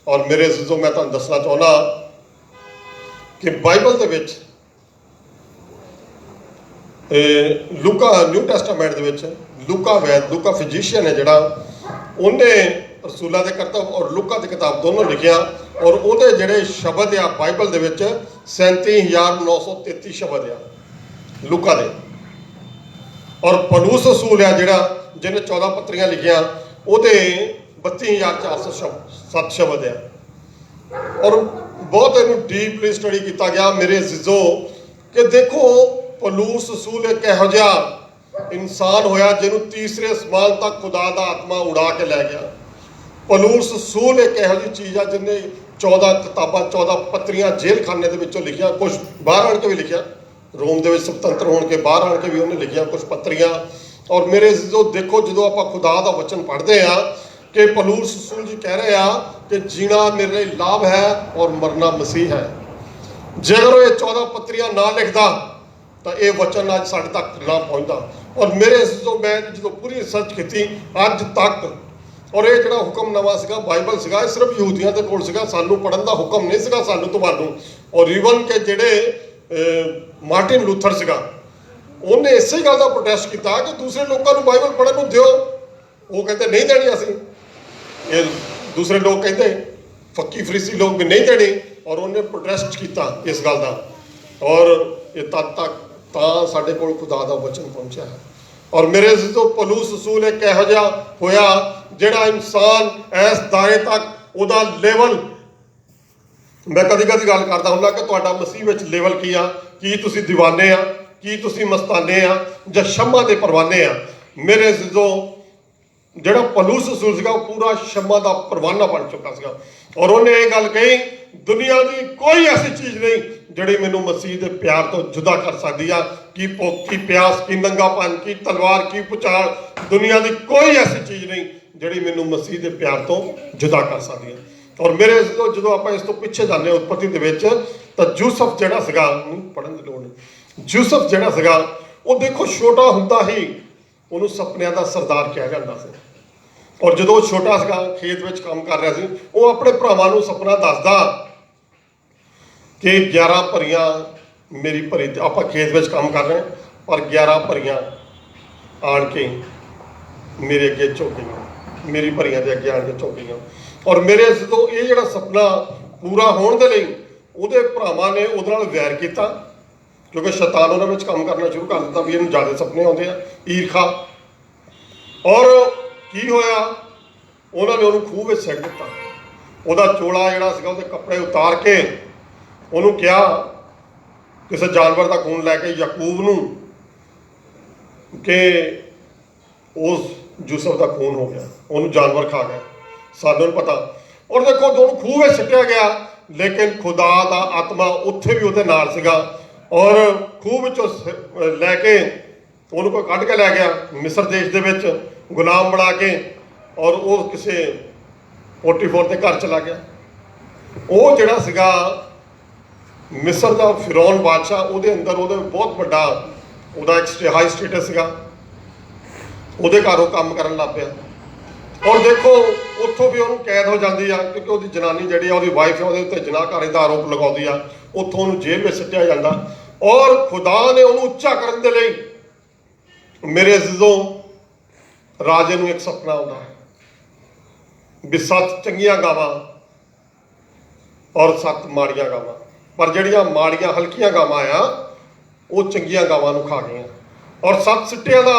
A: ਔਰ ਮੇਰੇ ਅਜ਼ੀਜ਼ੋ, ਮੈਂ ਤੁਹਾਨੂੰ ਦੱਸਣਾ ਚਾਹੁੰਦਾ ਕਿ ਬਾਈਬਲ ਦੇ ਵਿੱਚ ਲੂਕਾ, ਨਿਊ ਟੈਸਟਾਮੈਂਟ ਦੇ ਵਿੱਚ ਲੂਕਾ ਫਿਜੀਸ਼ੀਅਨ ਹੈ ਜਿਹੜਾ, ਉਹਨੇ ਰਸੂਲਾਂ ਦੇ ਕਰਤੱਵ ਔਰ ਲੂਕਾ ਦੀ ਕਿਤਾਬ ਦੋਨੋਂ ਲਿਖਿਆ, ਔਰ ਉਹਦੇ ਜਿਹੜੇ ਸ਼ਬਦ ਆ ਬਾਈਬਲ ਦੇ ਵਿੱਚ 37,933 ਸ਼ਬਦ ਆ ਲੂਕਾ ਦੇ। ਔਰ ਪੌਲੁਸ ਰਸੂਲ ਆ ਜਿਹੜਾ, ਜਿਹਨੇ 14 ਪੱਤਰੀਆਂ ਲਿਖੀਆਂ, ਉਹਦੇ 32,407 ਸ਼ਬਦ ਆ। ਔਰ ਬਹੁਤ ਇਹਨੂੰ ਡੀਪਲੀ ਸਟੱਡੀ ਕੀਤਾ ਗਿਆ ਮੇਰੇ ਅਜ਼ੀਜ਼ੋ, ਕਿ ਦੇਖੋ ਪੌਲੁਸ ਰਸੂਲ ਇੱਕ ਇਹੋ ਜਿਹਾ ਇਨਸਾਨ ਹੋਇਆ ਜਿਹਨੂੰ ਤੀਸਰੇ ਅਸਮਾਨ ਤੱਕ ਖੁਦਾ ਦਾ ਆਤਮਾ ਉਡਾ ਕੇ ਲੈ ਗਿਆ। ਪੌਲੁਸ ਰਸੂਲ ਇੱਕ ਇਹੋ ਜਿਹੀ ਚੀਜ਼ ਆ ਜਿਹਨੇ 14 ਕਿਤਾਬਾਂ, 14 ਪੱਤਰੀਆਂ ਜੇਲ੍ਹ ਖਾਨੇ ਦੇ ਵਿੱਚੋਂ ਲਿਖੀਆਂ, ਕੁਝ ਬਾਹਰ ਆਣ ਕੇ ਵੀ ਲਿਖਿਆ, ਰੋਮ ਦੇ ਵਿੱਚ ਸੁਤੰਤਰ ਹੋਣ ਕੇ ਬਾਹਰ ਆਣ ਕੇ ਵੀ ਉਹਨੇ ਲਿਖੀਆਂ ਕੁਝ ਪੱਤਰੀਆਂ। ਔਰ ਮੇਰੇ ਅਜ਼ੀਜ਼ੋ ਦੇਖੋ, ਜਦੋਂ ਆਪਾਂ ਖੁਦਾ ਦਾ ਵਚਨ ਪੜ੍ਹਦੇ ਆ ਕਿ ਪੌਲੁਸ ਰਸੂਲ ਜੀ ਕਹਿ ਰਹੇ ਆ ਕਿ ਜੀਣਾ ਮੇਰੇ ਲਈ ਲਾਭ ਹੈ ਔਰ ਮਰਨਾ ਮਸੀਹ ਹੈ। ਜੇਕਰ ਉਹ ਇਹ 14 ਪੱਤਰੀਆਂ ਨਾ ਲਿਖਦਾ ਤਾਂ ਇਹ ਵਚਨ ਅੱਜ ਸਾਡੇ ਤੱਕ ਨਾ ਪਹੁੰਚਦਾ। ਔਰ ਮੇਰੇ ਅਜ਼ੀਜ਼ੋ, ਮੈਂ ਜਦੋਂ ਪੂਰੀ ਰਿਸਰਚ ਕੀਤੀ ਅੱਜ ਤੱਕ, ਔਰ ਇਹ ਜਿਹੜਾ ਹੁਕਮਨਾਮਾ ਸੀਗਾ, ਬਾਈਬਲ ਸੀਗਾ, ਇਹ ਸਿਰਫ ਯਹੂਦੀਆਂ ਦੇ ਕੋਲ ਸੀਗਾ, ਸਾਨੂੰ ਪੜ੍ਹਨ ਦਾ ਹੁਕਮ ਨਹੀਂ ਸੀਗਾ ਸਾਨੂੰ ਤੁਹਾਨੂੰ। ਔਰ ਈਵਨ ਕਿ ਜਿਹੜੇ ਮਾਰਟਿਨ ਲੂਥਰ ਸੀਗਾ, ਉਹਨੇ ਇਸੇ ਗੱਲ ਦਾ ਪ੍ਰੋਟੈਸਟ ਕੀਤਾ ਕਿ ਦੂਸਰੇ ਲੋਕਾਂ ਨੂੰ ਬਾਈਬਲ ਪੜ੍ਹਨ ਨੂੰ ਦਿਓ, ਉਹ ਕਹਿੰਦੇ ਨਹੀਂ ਦੇਣੀ ਅਸੀਂ। ਇਹ ਦੂਸਰੇ ਲੋਕ ਕਹਿੰਦੇ, ਫੱਕੀ ਫਰੀਸੀ ਲੋਕ ਵੀ ਨਹੀਂ ਦੇਣੀ, ਔਰ ਉਹਨੇ ਪ੍ਰੋਟੈਸਟ ਕੀਤਾ ਇਸ ਗੱਲ ਦਾ। ਔਰ ਇਹ ਤਦ ਤੱਕ ਤਾਂ ਸਾਡੇ ਕੋਲ ਖੁਦਾ ਦਾ ਵਚਨ ਪਹੁੰਚਿਆ ਹੈ। ਔਰ ਮੇਰੇ ਅਜ਼ੀਜ਼ੋ, ਪੌਲੁਸ ਰਸੂਲ ਇੱਕ ਇਹੋ ਜਿਹਾ ਹੋਇਆ ਜਿਹੜਾ ਇਨਸਾਨ ਇਸ ਦਾਇਰੇ ਤੱਕ ਉਹਦਾ ਲੈਵਲ, ਮੈਂ ਕਦੀ ਕਦੀ ਗੱਲ ਕਰਦਾ ਹੁੰਦਾ ਕਿ ਤੁਹਾਡਾ ਮਸੀਹ ਵਿੱਚ ਲੈਵਲ ਕੀ ਆ, ਕੀ ਤੁਸੀਂ دیਵਾਨੇ ਆ, ਕੀ ਤੁਸੀਂ ਮਸਤਾਨੇ ਆ, ਜਾਂ ਸ਼ਮਾ ਦੇ ਪਰਵਾਨੇ ਆ। ਮੇਰੇ ਅਜ਼ੀਜ਼ੋ, ਜਿਹੜਾ ਪੌਲੁਸ ਰਸੂਲ ਸੀਗਾ ਉਹ ਪੂਰਾ ਸ਼ਮਾ ਦਾ ਪਰਵਾਨਾ ਬਣ ਚੁੱਕਾ ਸੀਗਾ। ਔਰ ਉਹਨੇ ਇਹ ਗੱਲ ਕਹੀ, ਦੁਨੀਆ ਦੀ ਕੋਈ ਐਸੀ ਚੀਜ਼ ਨਹੀਂ ਜਿਹੜੀ ਮੈਨੂੰ ਮਸੀਹ ਦੇ ਪਿਆਰ ਤੋਂ ਜੁਦਾ ਕਰ ਸਕਦੀ ਆ। ਕੀ ਭੁੱਖ, ਕੀ ਪਿਆਸ, ਕੀ ਨੰਗਾਪਨ, ਕੀ ਤਲਵਾਰ, ਕੀ ਭੁਚਾਲ, ਦੁਨੀਆ ਦੀ ਕੋਈ ਐਸੀ ਚੀਜ਼ ਨਹੀਂ ਜਿਹੜੀ ਮੈਨੂੰ ਮਸੀਹ ਦੇ ਪਿਆਰ ਤੋਂ ਜੁਦਾ ਕਰ ਸਕਦੀ ਆ। ਔਰ ਮੇਰੇ ਜਦੋਂ ਆਪਾਂ ਇਸ ਤੋਂ ਪਿੱਛੇ ਜਾਂਦੇ ਹਾਂ ਉਤਪਤੀ ਦੇ ਵਿੱਚ, ਤਾਂ ਯੂਸਫ ਜਿਹੜਾ ਸੀਗਾ, ਪੜ੍ਹਨ ਦੀ ਲੋੜ ਨਹੀਂ, ਯੂਸਫ ਜਿਹੜਾ ਸੀਗਾ, ਉਹ ਦੇਖੋ ਛੋਟਾ ਹੁੰਦਾ ਹੀ ਉਹਨੂੰ ਸੁਪਨਿਆਂ ਦਾ ਸਰਦਾਰ ਕਿਹਾ ਜਾਂਦਾ ਸੀ। ਔਰ ਜਦੋਂ ਉਹ ਛੋਟਾ ਸੀਗਾ, ਖੇਤ ਵਿੱਚ ਕੰਮ ਕਰ ਰਿਹਾ ਸੀ, ਉਹ ਆਪਣੇ ਭਰਾਵਾਂ ਨੂੰ ਸੁਪਨਾ ਦੱਸਦਾ ਕਿ 11 ਭਰੀਆਂ ਮੇਰੀ ਭਰੀ, ਆਪਾਂ ਖੇਤ ਵਿੱਚ ਕੰਮ ਕਰ ਰਹੇ ਪਰ 11 ਭਰੀਆਂ ਆਣ ਕੇ ਮੇਰੇ ਅੱਗੇ ਝੁਕ ਗਈਆਂ, ਮੇਰੀ ਭਰੀਆਂ ਦੇ ਅੱਗੇ ਆਣ ਕੇ ਝੁਕ ਗਈਆਂ। ਔਰ ਮੇਰੇ ਜਦੋਂ ਇਹ ਜਿਹੜਾ ਸੁਪਨਾ ਪੂਰਾ ਹੋਣ ਦੇ ਲਈ ਉਹਦੇ ਭਰਾਵਾਂ ਨੇ ਉਹਦੇ ਨਾਲ ਵੈਰ ਕੀਤਾ, ਕਿਉਂਕਿ ਸ਼ੈਤਾਨ ਉਹਨਾਂ ਵਿੱਚ ਕੰਮ ਕਰਨਾ ਸ਼ੁਰੂ ਕਰ ਦਿੱਤਾ ਵੀ ਇਹਨੂੰ ਜ਼ਿਆਦਾ ਸੁਪਨੇ ਆਉਂਦੇ ਆ, ਈਰਖਾ। ਔਰ ਕੀ ਹੋਇਆ, ਉਹਨਾਂ ਨੇ ਉਹਨੂੰ ਖੂਹ ਵਿੱਚ ਸਿੱਟ ਦਿੱਤਾ। ਉਹਦਾ ਚੋਲਾ ਜਿਹੜਾ ਸੀਗਾ, ਉਹਦੇ ਕੱਪੜੇ ਉਤਾਰ ਕੇ ਉਹਨੂੰ ਕਿਹਾ, ਕਿਸੇ ਜਾਨਵਰ ਦਾ ਖੂਨ ਲੈ ਕੇ ਯਾਕੂਬ ਨੂੰ, ਕਿ ਉਸ ਯੂਸਫ ਦਾ ਖੂਨ ਹੋ ਗਿਆ, ਉਹਨੂੰ ਜਾਨਵਰ ਖਾ ਗਿਆ, ਸਾਨੂੰ ਨਹੀਂ ਪਤਾ। ਔਰ ਦੇਖੋ, ਦੋਨੋਂ ਖੂਹ ਵਿੱਚ ਸਿੱਟਿਆ ਗਿਆ, ਲੇਕਿਨ ਖੁਦਾ ਦਾ ਆਤਮਾ ਉੱਥੇ ਵੀ ਉਹਦੇ ਨਾਲ ਸੀਗਾ। ਔਰ ਖੂਹ ਵਿੱਚੋਂ ਲੈ ਕੇ ਉਹਨੂੰ ਕੋਈ ਕੱਢ ਕੇ ਲੈ ਗਿਆ ਮਿਸਰ ਦੇਸ਼ ਦੇ ਵਿੱਚ ਗੁਲਾਮ ਬਣਾ ਕੇ, ਔਰ ਉਹ ਕਿਸੇ ਪੋਟੀਫੋਰ ਦੇ ਘਰ ਚਲਾ ਗਿਆ। ਉਹ ਜਿਹੜਾ ਸੀਗਾ ਮਿਸਰ ਦਾ ਫਿਰੌਨ ਬਾਦਸ਼ਾਹ, ਉਹਦੇ ਅੰਦਰ ਉਹਦੇ ਬਹੁਤ ਵੱਡਾ ਉਹਦਾ ਇੱਕ ਹਾਈ ਸਟੇਟਸ ਸੀਗਾ, ਉਹਦੇ ਘਰ ਉਹ ਕੰਮ ਕਰਨ ਲੱਗ ਪਿਆ। ਔਰ ਦੇਖੋ, ਉੱਥੋਂ ਵੀ ਉਹਨੂੰ ਕੈਦ ਹੋ ਜਾਂਦੀ ਆ, ਕਿਉਂਕਿ ਉਹਦੀ ਜਨਾਨੀ ਜਿਹੜੀ ਆ, ਉਹਦੀ ਵਾਈਫ ਆ, ਉਹਦੇ ਉੱਤੇ ਜਨਾਹਕਾਰੀ ਦਾ ਆਰੋਪ ਲਗਾਉਂਦੀ ਆ। ਉੱਥੋਂ ਉਹਨੂੰ ਜੇਲ੍ਹ ਵਿੱਚ ਸੁੱਟਿਆ ਜਾਂਦਾ। ਔਰ ਖੁਦਾ ਨੇ ਉਹਨੂੰ ਉੱਚਾ ਕਰਨ ਦੇ ਲਈ, ਮੇਰੇ ਅਜ਼ੀਜ਼ੋ, ਰਾਜੇ ਨੂੰ ਇੱਕ ਸੁਪਨਾ ਆਉਂਦਾ ਹੈ ਵੀ 7 ਚੰਗੀਆਂ ਗਾਵਾਂ ਔਰ 7 ਮਾੜੀਆਂ ਗਾਵਾਂ, ਪਰ ਜਿਹੜੀਆਂ ਮਾੜੀਆਂ ਹਲਕੀਆਂ ਗਾਵਾਂ ਆ, ਉਹ ਚੰਗੀਆਂ ਗਾਵਾਂ ਨੂੰ ਖਾ ਗਈਆਂ। ਔਰ 7 ਸਿੱਟਿਆਂ ਦਾ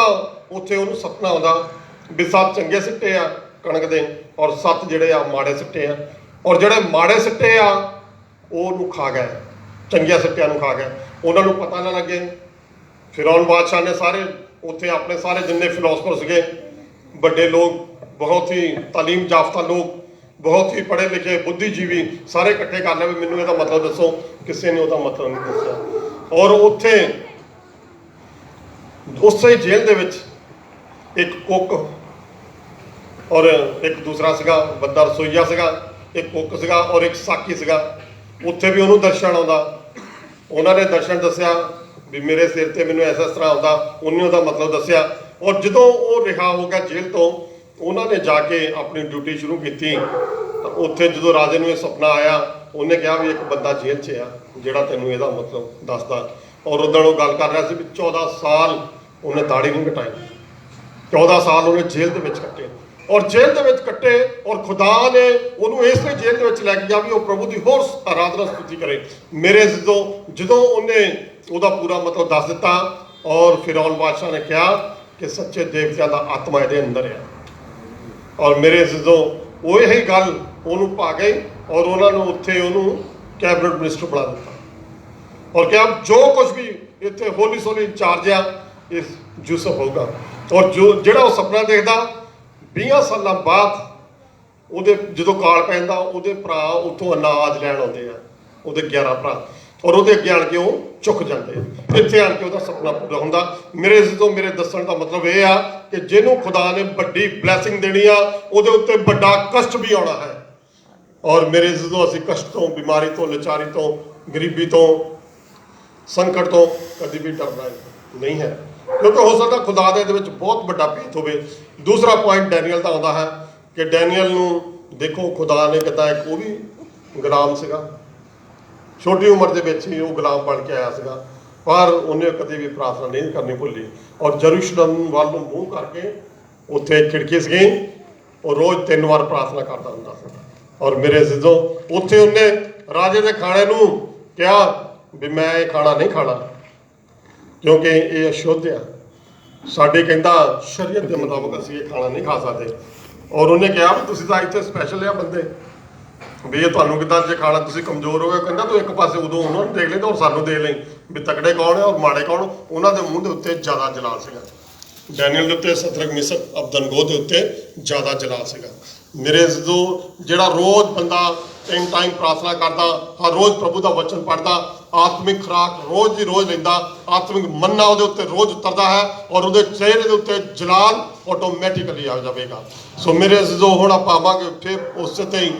A: ਉੱਥੇ ਉਹਨੂੰ ਸੁਪਨਾ ਆਉਂਦਾ ਵੀ 7 ਚੰਗੇ ਸਿੱਟੇ ਆ ਕਣਕ ਦੇ ਔਰ 7 ਜਿਹੜੇ ਆ ਮਾੜੇ ਸਿੱਟੇ ਆ, ਔਰ ਜਿਹੜੇ ਮਾੜੇ ਸਿੱਟੇ ਆ ਉਹਨੂੰ ਖਾ ਗਏ, ਚੰਗੀਆਂ ਸਿੱਟਿਆਂ ਨੂੰ ਖਾ ਗਏ। ਉਹਨਾਂ ਨੂੰ ਪਤਾ ਨਾ ਲੱਗੇ। ਫਿਰੌਨ ਬਾਦਸ਼ਾਹ ਨੇ ਸਾਰੇ ਉੱਥੇ ਆਪਣੇ ਸਾਰੇ ਜਿੰਨੇ ਫਿਲੋਸਫਰ ਸੀਗੇ, ਵੱਡੇ ਲੋਕ, ਬਹੁਤ ਹੀ ਤਾਲੀਮ ਯਾਫਤਾ ਲੋਕ, ਬਹੁਤ ਹੀ ਪੜ੍ਹੇ ਲਿਖੇ ਬੁੱਧੀਜੀਵੀ, ਸਾਰੇ ਇਕੱਠੇ ਕਰ ਲਿਆ ਵੀ ਮੈਨੂੰ ਇਹਦਾ ਮਤਲਬ ਦੱਸੋ। ਕਿਸੇ ਨੇ ਉਹਦਾ ਮਤਲਬ ਨਹੀਂ ਦੱਸਿਆ। ਔਰ ਉੱਥੇ ਉਸੇ ਜੇਲ੍ਹ ਦੇ ਵਿੱਚ ਇੱਕ ਕੁੱਕ ਔਰ ਇੱਕ ਦੂਸਰਾ ਸੀਗਾ ਬੰਦਾ ਰਸੋਈਆ ਸੀਗਾ, ਇੱਕ ਕੁੱਕ ਸੀਗਾ ਔਰ ਇੱਕ ਸਾਕੀ ਸੀਗਾ। ਉੱਥੇ ਵੀ ਉਹਨੂੰ ਦਰਸ਼ਨ ਆਉਂਦਾ। ਉਹਨਾਂ ਨੇ ਦਰਸ਼ਨ ਦੱਸਿਆ ਵੀ ਮੇਰੇ ਸਿਰ ਤੇ ਮੈਨੂੰ ਇਸ ਤਰ੍ਹਾਂ ਆਉਂਦਾ। ਉਹਨੇ ਉਹਦਾ ਮਤਲਬ ਦੱਸਿਆ। ਔਰ ਜਦੋਂ ਉਹ ਰਿਹਾ ਹੋ ਗਿਆ ਜੇਲ੍ਹ ਤੋਂ, ਉਹਨਾਂ ਨੇ ਜਾ ਕੇ ਆਪਣੀ ਡਿਊਟੀ ਸ਼ੁਰੂ ਕੀਤੀ। ਤਾਂ ਉੱਥੇ ਜਦੋਂ ਰਾਜੇ ਨੂੰ ਇਹ ਸੁਪਨਾ ਆਇਆ, ਉਹਨੇ ਕਿਹਾ ਵੀ ਇੱਕ ਬੰਦਾ ਜੇਲ੍ਹ 'ਚ ਆ ਜਿਹੜਾ ਤੈਨੂੰ ਇਹਦਾ ਮਤਲਬ ਦੱਸਦਾ। ਔਰ ਉਦੋਂ ਉਹ ਗੱਲ ਕਰ ਰਿਹਾ ਸੀ ਵੀ 14 ਸਾਲ ਉਹਨੇ ਦਾੜੀ ਨਹੀਂ ਕਟਾਈ, 14 ਸਾਲ ਉਹਨੇ ਜੇਲ੍ਹ ਦੇ ਵਿੱਚ ਕੱਟੇ। ਔਰ ਜੇਲ੍ਹ ਦੇ ਵਿੱਚ ਕੱਟੇ ਔਰ ਖੁਦਾ ਨੇ ਉਹਨੂੰ ਇਸ ਲਈ ਜੇਲ੍ਹ ਦੇ ਵਿੱਚ ਲੈ ਕੇ ਗਿਆ ਵੀ ਉਹ ਪ੍ਰਭੂ ਦੀ ਹੋਰ ਆਰਾਧਨਾ ਸਤੁਤੀ ਕਰੇ। ਮੇਰੇ ਜਦੋਂ ਉਹਨੇ ਉਹਦਾ ਪੂਰਾ ਮਤਲਬ ਦੱਸ ਦਿੱਤਾ ਔਰ ਫਿਰੌਨ ਬਾਦਸ਼ਾਹ ਨੇ ਕਿਹਾ ਕਿ ਸੱਚੇ ਦੇਵਤਿਆਂ ਦਾ ਆਤਮਾ ਇਹਦੇ ਅੰਦਰ ਹੈ। ਔਰ ਮੇਰੇ ਉਹ ਇਹੀ ਗੱਲ ਉਹਨੂੰ ਪਾ ਗਈ ਔਰ ਉਹਨਾਂ ਨੂੰ ਉੱਥੇ ਉਹਨੂੰ ਕੈਬਨਿਟ ਮਿਨਿਸਟਰ ਬਣਾ ਦਿੱਤਾ ਔਰ ਕਿਹਾ ਜੋ ਕੁਝ ਵੀ ਇੱਥੇ ਹੋਲੀ ਸੋਲੀ ਇੰਚਾਰਜ ਆ ਇਸ ਯੂਸਫ ਹੋਊਗਾ। ਔਰ ਜਿਹੜਾ ਉਹ ਸੁਪਨਾ ਦੇਖਦਾ 20 ਸਾਲਾਂ ਬਾਅਦ ਉਹਦੇ ਜਦੋਂ ਕਾਲ ਪੈਂਦਾ, ਉਹਦੇ ਭਰਾ ਉੱਥੋਂ ਅਨਾਜ ਲੈਣ ਆਉਂਦੇ ਆ, ਉਹਦੇ 11 ਭਰਾ, ਔਰ ਉਹਦੇ ਅੱਗੇ ਆਣ ਕੇ ਉਹ ਝੁਕ ਜਾਂਦੇ ਆ। ਇੱਥੇ ਆਣ ਕੇ ਉਹਦਾ ਸੁਪਨਾ ਪੂਰਾ ਹੁੰਦਾ। ਮੇਰੇ ਦੱਸਣ ਦਾ ਮਤਲਬ ਇਹ ਆ ਕਿ ਜਿਹਨੂੰ ਖੁਦਾ ਨੇ ਵੱਡੀ ਬਲੈਸਿੰਗ ਦੇਣੀ ਆ, ਉਹਦੇ ਉੱਤੇ ਵੱਡਾ ਕਸ਼ਟ ਵੀ ਆਉਣਾ ਹੈ। ਔਰ ਮੇਰੇ ਅਸੀਂ ਕਸ਼ਟ ਤੋਂ, ਬਿਮਾਰੀ ਤੋਂ, ਲਾਚਾਰੀ ਤੋਂ, ਗਰੀਬੀ ਤੋਂ, ਸੰਕਟ ਤੋਂ ਕਦੀ ਵੀ ਡਰਨਾ ਨਹੀਂ ਹੈ, ਕਿਉਂਕਿ ਹੋ ਸਕਦਾ ਖੁਦਾ ਦੇ ਇਹਦੇ ਵਿੱਚ ਬਹੁਤ ਵੱਡਾ ਭੇਤ ਹੋਵੇ। ਦੂਸਰਾ ਪੁਆਇੰਟ ਡੈਨੀਅਲ ਦਾ ਆਉਂਦਾ ਹੈ ਕਿ ਡੈਨੀਅਲ ਨੂੰ ਦੇਖੋ ਖੁਦਾ ਨੇ ਕਿਹਾ ਇੱਕ ਉਹ ਵੀ ਗੁਲਾਮ ਸੀਗਾ, ਛੋਟੀ ਉਮਰ ਦੇ ਵਿੱਚ ਹੀ ਉਹ ਗੁਲਾਮ ਬਣ ਕੇ ਆਇਆ ਸੀਗਾ, ਪਰ ਉਹਨੇ ਕਦੇ ਵੀ ਪ੍ਰਾਰਥਨਾ ਨਹੀਂ ਕਰਨੀ ਭੁੱਲੀ। ਔਰ ਯਰੂਸ਼ਲਮ ਵੱਲ ਨੂੰ ਮੂੰਹ ਕਰਕੇ ਉੱਥੇ ਖਿੜਕੀ ਸੀਗੀ, ਉਹ ਰੋਜ਼ 3 ਵਾਰ ਪ੍ਰਾਰਥਨਾ ਕਰਦਾ ਹੁੰਦਾ ਸੀ। ਔਰ ਮੇਰੇ ਉੱਥੇ ਉਹਨੇ ਰਾਜੇ ਦੇ ਖਾਣੇ ਨੂੰ ਕਿਹਾ ਵੀ ਮੈਂ ਇਹ ਖਾਣਾ ਨਹੀਂ ਖਾਣਾ ਕਿਉਂਕਿ ਇਹ ਅਸ਼ੁੱਧ ਆ, ਸਾਡੇ ਕਹਿੰਦਾ ਸ਼ਰੀਅਤ ਦੇ ਮੁਤਾਬਕ ਅਸੀਂ ਇਹ ਖਾਣਾ ਨਹੀਂ ਖਾ ਸਕਦੇ। ਔਰ ਉਹਨੇ ਕਿਹਾ ਵੀ ਤੁਸੀਂ ਤਾਂ ਇੱਥੇ ਸਪੈਸ਼ਲ ਆ ਬੰਦੇ, ਵੀ ਇਹ ਤੁਹਾਨੂੰ ਕਿੱਦਾਂ ਜੇ ਖਾਣਾ, ਤੁਸੀਂ ਕਮਜ਼ੋਰ ਹੋ ਗਏ। ਕਹਿੰਦਾ ਤੂੰ ਇੱਕ ਪਾਸੇ ਉਦੋਂ ਉਹਨਾਂ ਨੂੰ ਦੇਖ ਲੈ ਔਰ ਸਾਨੂੰ ਦੇਖ ਲਈ ਵੀ ਤਕੜੇ ਕੌਣ ਹੈ ਔਰ ਮਾੜੇ ਕੌਣ। ਉਹਨਾਂ ਦੇ ਮੂੰਹ ਦੇ ਉੱਤੇ ਜ਼ਿਆਦਾ ਜਲਾਲ ਸੀਗਾ। ਡੈਨੀਅਲ ਦੇ ਉੱਤੇ, ਸਦਰਕ ਮਿਸਕ ਅਬਦਨਗੋ ਦੇ ਉੱਤੇ ਜ਼ਿਆਦਾ ਜਲਾਲ ਸੀਗਾ। ਮੇਰੇ ਜਿਹੜਾ ਰੋਜ਼ ਬੰਦਾ 3 ਟਾਈਮ ਪ੍ਰਾਰਥਨਾ ਕਰਦਾ, ਹਰ ਰੋਜ਼ ਪ੍ਰਭੂ ਦਾ ਵਚਨ ਪੜ੍ਹਦਾ, ਆਤਮਿਕ ਖੁਰਾਕ ਰੋਜ਼ ਦੀ ਰੋਜ਼ ਲੈਂਦਾ, ਆਤਮਿਕ ਮੰਨਾ ਉਹਦੇ ਉੱਤੇ ਰੋਜ਼ ਉਤਰਦਾ ਹੈ ਔਰ ਉਹਦੇ ਚਿਹਰੇ ਦੇ ਉੱਤੇ ਜਲਾਲ ਆਟੋਮੈਟਿਕਲੀ ਆ ਜਾਵੇਗਾ। ਸੋ ਮੇਰੇ ਹੁਣ ਆਪਾਂ ਆਵਾਂਗੇ ਫਿਰ ਉਸੇ ਤੇ ਹੀ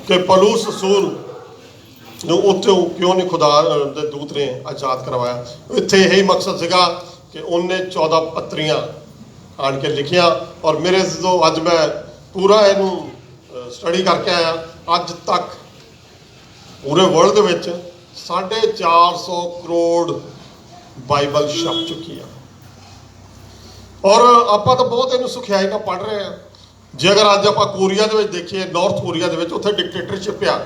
A: ਕਿ ਪਲੂਸ ਰਸੂਲ ਨੂੰ ਉੱਥੇ ਕਿਉਂ ਨਹੀਂ ਖੁਦਾ ਦੇ ਦੂਤ ਨੇ ਆਜ਼ਾਦ ਕਰਵਾਇਆ। ਇੱਥੇ ਇਹੀ ਮਕਸਦ ਸੀਗਾ ਕਿ ਉਹਨੇ 14 ਪੱਤਰੀਆਂ ਆਣ ਕੇ ਲਿਖੀਆਂ। ਔਰ ਮੇਰੇ ਅੱਜ ਮੈਂ ਪੂਰਾ ਇਹਨੂੰ ਸਟੱਡੀ ਕਰਕੇ ਆਇਆ, ਅੱਜ ਤੱਕ ਪੂਰੇ ਵਰਲਡ ਦੇ ਵਿੱਚ 450 ਕਰੋੜ ਬਾਈਬਲ ਛਪ ਚੁੱਕੀ ਆ। ਔਰ ਆਪਾਂ ਤਾਂ ਬਹੁਤ ਇਹਨੂੰ ਸੁਖਿਆਈ ਨਾਲ ਪੜ੍ਹ ਰਹੇ ਆ। ਜੇ ਅਗਰ ਅੱਜ ਆਪਾਂ ਕੋਰੀਆ ਦੇ ਵਿੱਚ ਦੇਖੀਏ, ਨਾਰਥ ਕੋਰੀਆ ਦੇ ਵਿੱਚ, ਉੱਥੇ ਡਿਕਟੇਟਰਸ਼ਿਪ ਆ,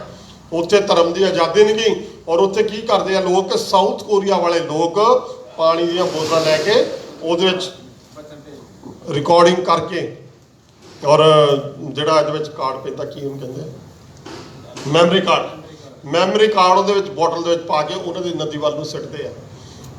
A: ਉੱਥੇ ਧਰਮ ਦੀ ਆਜ਼ਾਦੀ ਨਹੀਂ ਗਈ। ਔਰ ਉੱਥੇ ਕੀ ਕਰਦੇ ਆ ਲੋਕ, ਸਾਊਥ ਕੋਰੀਆ ਵਾਲੇ ਲੋਕ ਪਾਣੀ ਦੀਆਂ ਬੋਤਲਾਂ ਲੈ ਕੇ ਉਹਦੇ ਵਿੱਚ ਰਿਕਾਰਡਿੰਗ ਕਰਕੇ ਔਰ ਜਿਹੜਾ ਇਹਦੇ ਵਿੱਚ ਕਾਰਡ ਪੈਂਦਾ ਕੀ ਉਹਨੂੰ ਕਹਿੰਦੇ ਮੈਮਰੀ ਕਾਰਡ ਉਹਦੇ ਵਿੱਚ ਬੋਟਲ ਦੇ ਵਿੱਚ ਪਾ ਕੇ ਉਹਨਾਂ ਦੀ ਨਦੀ ਵੱਲ ਨੂੰ ਸਿੱਟਦੇ ਆ।